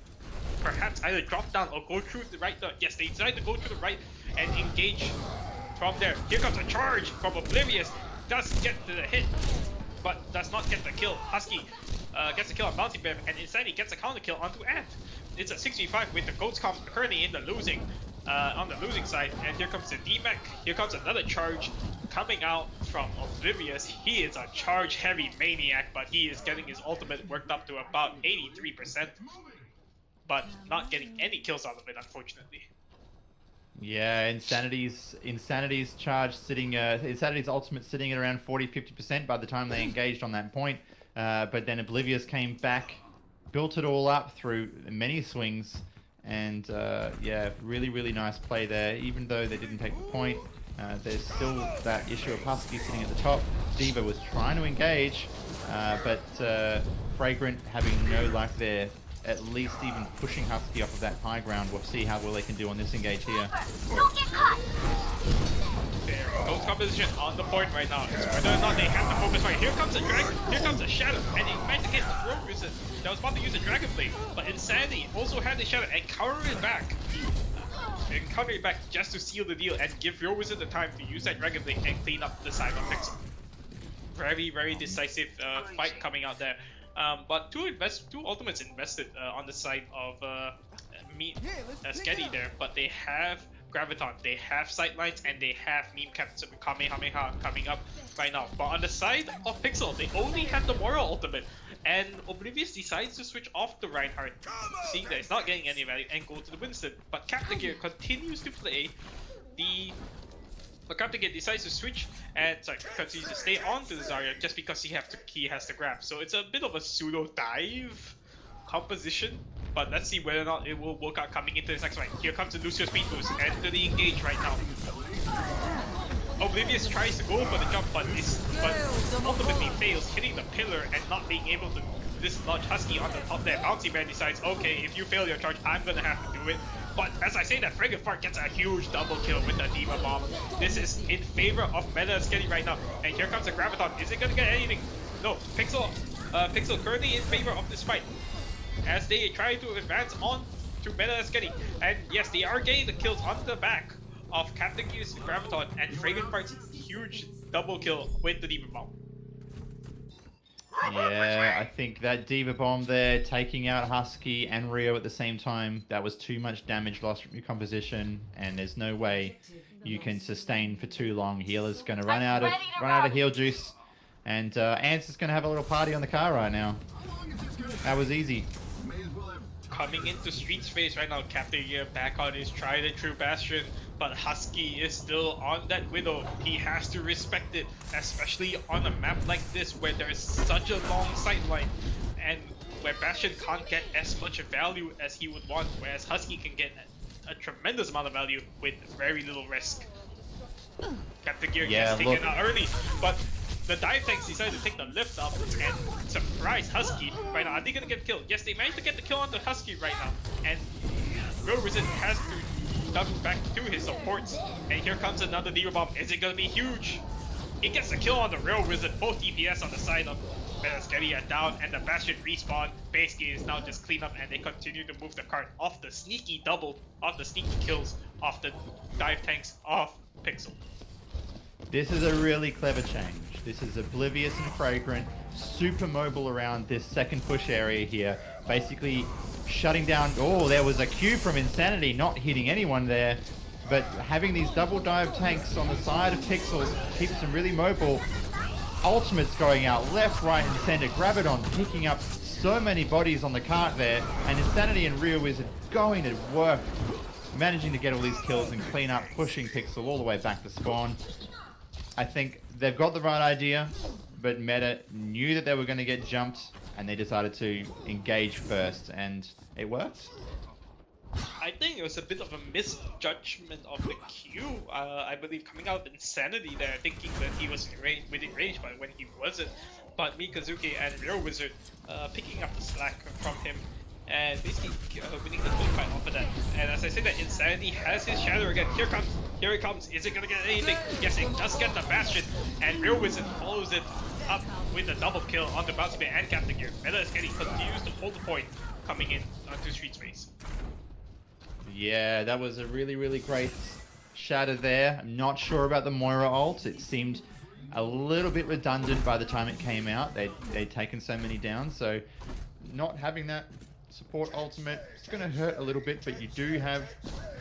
perhaps either drop down or go through the right. Yes, they decide to go to the right and engage from there. Here comes a charge from Oblivious. Does get to the hit, but does not get the kill. Husky gets the kill on Bounty Bear, and Insanity gets a counter kill onto Ant. It's a 6v5 with the Goats comp currently in the losing, on the losing side. And here comes the D-Mech. Here comes another charge coming out from Oblivious. He is a charge-heavy maniac, but he is getting his ultimate worked up to about 83%. But not getting any kills out of it, unfortunately. Yeah, Insanity's charge sitting, Insanity's ultimate sitting at around 40-50% by the time they engaged on that point. But then Oblivious came back, built it all up through many swings, and yeah, really nice play there. Even though they didn't take the point, there's still that issue of Husky sitting at the top. D.Va was trying to engage, but Fragrant having no luck there. At least even pushing Husky off of that high ground. We'll see how well they can do on this engage here. Don't get caught. There, Ghost composition on the point right now. It's whether or not they have to focus right. Here comes a dragon, here comes a shadow, and they managed to get the Rogue Wizard that was about to use a Dragon Blade. But Insanity also had the shadow and counter it back. And counter it back just to seal the deal and give Real Wizard the time to use that Dragon Blade and clean up the side of Pixel. Very decisive fight coming out there. But two ultimates invested on the side of Esketi there, but they have Graviton, they have Sightlines, and they have Meme Captain Kamehameha coming up right now. But on the side of Pixel, they only have the Moral ultimate, and Oblivious decides to switch off the Reinhardt, seeing that it's not getting any value, and go to the Winston. But Captain Gear continues to play the... But Captain Gear decides to switch and continues to stay on to the Zarya just because he has to grab. So it's a bit of a pseudo dive composition, but let's see whether or not it will work out coming into this next fight. Here comes the Lucio speed boost and the engage right now. Oblivious tries to go for the jump, but ultimately fails, hitting the pillar and not being able to dislodge Husky on the top there. Bouncy Man decides, okay, if you fail your charge, I'm gonna have to do it. But as I say that, Frigate Fart gets a huge double kill with the D.Va Bomb. This is in favor of Meta Esketi right now. And here comes the Graviton. Is it gonna get anything? No. Pixel currently in favor of this fight, as they try to advance on to Meta Esketi. And yes, they are getting the kills on the back of Captain Gear's Graviton and Frigate Fart's huge double kill with the D.Va Bomb. Yeah, I think that D.Va Bomb there, taking out Husky and Rio at the same time, that was too much damage lost from your composition, and there's no way you can sustain for too long. Healer's going to run out of heal juice, and Ant's is going to have a little party on the car right now. That was easy. Coming into Street Space right now, Captain Gear back on his tried and true Bastion, but Husky is still on that Widow. He has to respect it, especially on a map like this where there is such a long sightline and where Bastion can't get as much value as he would want, whereas Husky can get a tremendous amount of value with very little risk. Captain Gear gets taken out early, but the dive tanks decided to take the lift up and surprise Husky right now. Are they gonna get killed? Yes, they managed to get the kill on the Husky right now. And Real Wizard has to dump back to his supports. And here comes another D.Va Bomb. Is it gonna be huge? He gets the kill on the Real Wizard. Both DPS on the side of Meta Esketi are down, and the Bastion respawn. Basically, is now just clean up, and they continue to move the cart off the sneaky kills off the dive tanks of Pixel. This is a really clever change. This is Oblivious and Fragrant, super mobile around this second push area here. Basically, shutting down. Oh, there was a Q from Insanity, not hitting anyone there. But having these double dive tanks on the side of Pixel keeps them really mobile. Ultimates going out left, right, and center. Graviton picking up so many bodies on the cart there. And Insanity and Real Wizard going to work, managing to get all these kills and clean up, pushing Pixel all the way back to spawn. I think they've got the right idea, but Meta knew that they were going to get jumped, and they decided to engage first, and it worked. I think it was a bit of a misjudgment of the Q. I believe coming out of Insanity there, thinking that he was within range, but when he wasn't. But Mikazuki and Real Wizard picking up the slack from him and basically winning the full fight off of that. And as I said, that Insanity has his shadow again. Here it comes. Is it gonna get anything? Yes, it does get the Bastion, and Real Wizard follows it up with a double kill on the Bouncy Bear and Captain Gear. Meta is getting continues to hold the point coming in onto Street Space. Yeah, that was a really, really great shatter there. I'm not sure about the Moira ult. It seemed a little bit redundant by the time it came out. They'd taken so many down, so not having that support ultimate, it's going to hurt a little bit, but you do have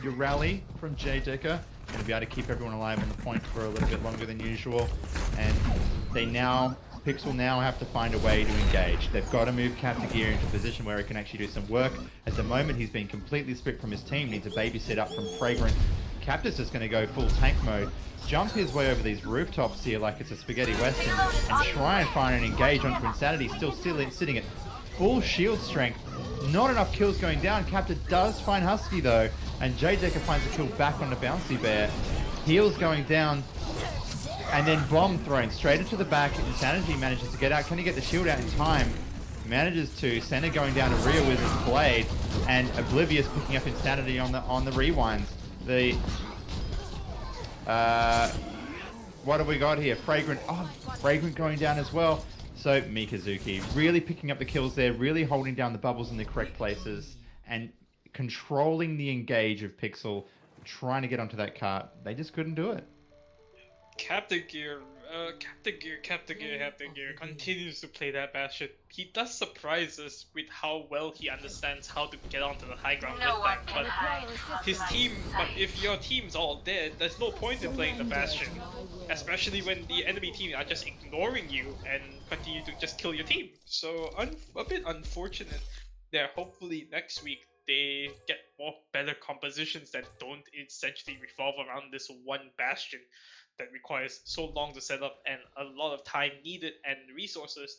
your rally from J Decker. Going to be able to keep everyone alive on the point for a little bit longer than usual. And Pixel now have to find a way to engage. They've got to move Captain Gear into a position where he can actually do some work. At the moment, he's been completely split from his team, needs a babysit up from Fragrant. Captain's just going to go full tank mode, jump his way over these rooftops here like it's a spaghetti western, and try and find an engage onto Insanity, still sitting at full shield strength. Not enough kills going down. Captain does find Husky though, and J Decker finds a kill back on the Bouncy Bear. Heals going down, and then bomb thrown straight into the back. Insanity manages to get out. Can he get the shield out in time? Manages to. Center going down to Real Wizard's Blade, and Oblivious picking up Insanity on the rewinds. The what have we got here? Fragrant. Oh, Fragrant going down as well. So Mikazuki really picking up the kills there, really holding down the bubbles in the correct places, and controlling the engage of Pixel, trying to get onto that cart. They just couldn't do it. Captain Gear continues to play that Bastion. He does surprise us with how well he understands how to get onto the high ground with that. But if your team's all dead, there's no point in playing the Bastion. Especially when the enemy team are just ignoring you and continue to just kill your team. So a bit unfortunate there. Hopefully next week they get more better compositions that don't essentially revolve around this one Bastion that requires so long to set up and a lot of time needed and resources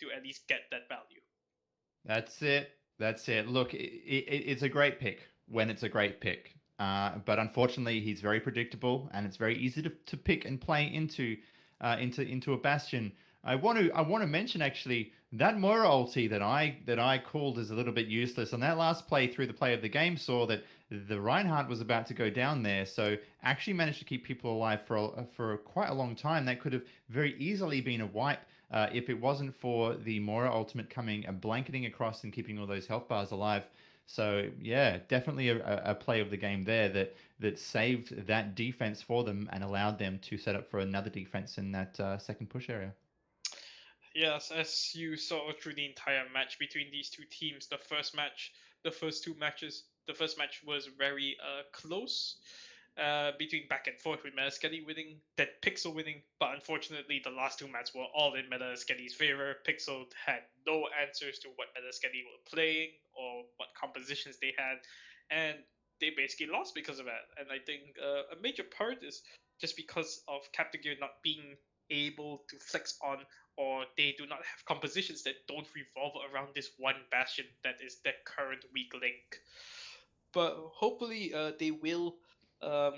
to at least get that value. That's it. That's it. Look, it's a great pick when it's a great pick. But unfortunately, he's very predictable, and it's very easy to pick and play into a Bastion. I want to mention actually that Moira ulti that I called as a little bit useless on that last play through the play of the game saw that the Reinhardt was about to go down there, so actually managed to keep people alive for quite a long time. That could have very easily been a wipe if it wasn't for the Moira ultimate coming and blanketing across and keeping all those health bars alive. So yeah, definitely a play of the game there that saved that defense for them and allowed them to set up for another defense in that second push area. Yes, as you saw through the entire match between these two teams, the first match was very close. Between back and forth with Esketi winning, then Pixel winning, but unfortunately the last two matches were all in Esketi's favor. Pixel had no answers to what Esketi were playing or what compositions they had, and they basically lost because of that. And I think a major part is just because of Captain Gear not being able to flex on, or they do not have compositions that don't revolve around this one Bastion that is their current weak link. But hopefully they will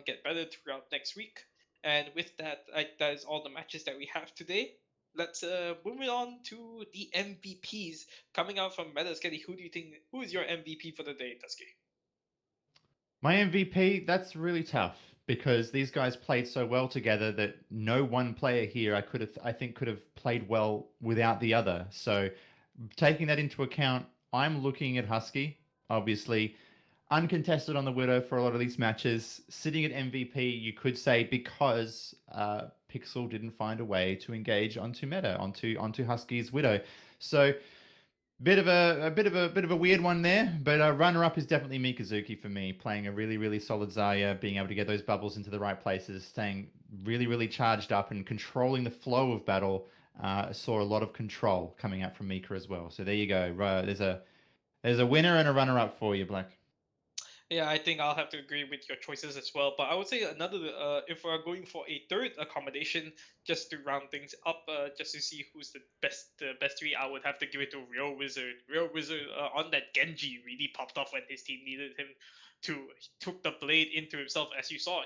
get better throughout next week. And with that, that is all the matches that we have today. Let's move it on to the MVPs coming out from Metasketty. Who do you think? Who is your MVP for the day, Tusky? My MVP, that's really tough because these guys played so well together that no one player here I think could have played well without the other. So taking that into account, I'm looking at Husky, obviously uncontested on the Widow for a lot of these matches, sitting at MVP, you could say, because Pixel didn't find a way to engage onto meta, onto Husky's Widow. So Bit of a weird one there, but runner up is definitely Mikazuki for me, playing a really solid Zarya, being able to get those bubbles into the right places, staying really charged up, and controlling the flow of battle. Saw a lot of control coming out from Mika as well. So there you go. There's a winner and a runner up for you, Black. Yeah, I think I'll have to agree with your choices as well. But I would say another, if we're going for a third accommodation, just to round things up, just to see who's the best three, I would have to give it to Real Wizard. Real Wizard on that Genji really popped off when his team needed him to. He took the blade into himself, as you saw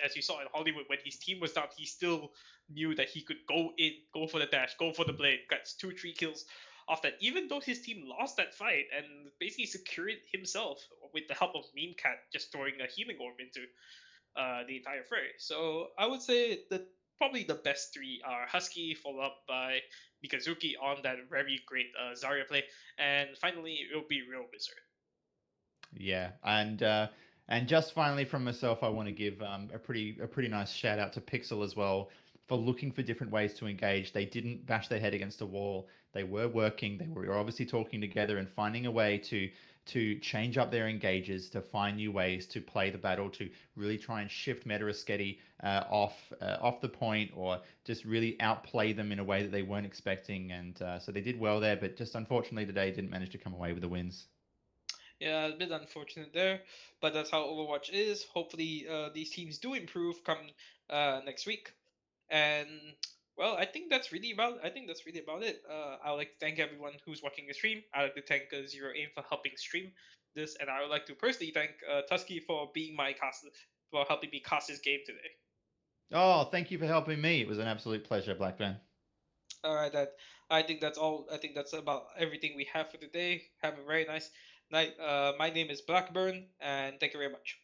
as you saw in Hollywood when his team was down. He still knew that he could go in, go for the dash, go for the blade, gets 2 3 kills off that, even though his team lost that fight and basically secured himself with the help of Meme Cat just throwing a healing orb into the entire fray. So I would say that probably the best three are Husky, followed up by Mikazuki on that very great Zarya play, and finally it will be Real Wizard. Yeah, and just finally from myself, I want to give a pretty nice shout out to Pixel as well for looking for different ways to engage. They didn't bash their head against a wall. They were working. They were obviously talking together and finding a way to change up their engages, to find new ways to play the battle, to really try and shift meta Esketi off the point, or just really outplay them in a way that they weren't expecting. And so they did well there, but just unfortunately today didn't manage to come away with the wins. Yeah, a bit unfortunate there, but that's how Overwatch is. Hopefully, these teams do improve come next week. And well, I think that's really about it. I would like to thank everyone who's watching the stream. I would like to thank Zero Aim for helping stream this, and I would like to personally thank Tusky for being my cast, for helping me cast this game today. Oh, thank you for helping me. It was an absolute pleasure, Blackburn. All right, that I think that's all. I think that's about everything we have for today. Have a very nice night. My name is Blackburn, and thank you very much.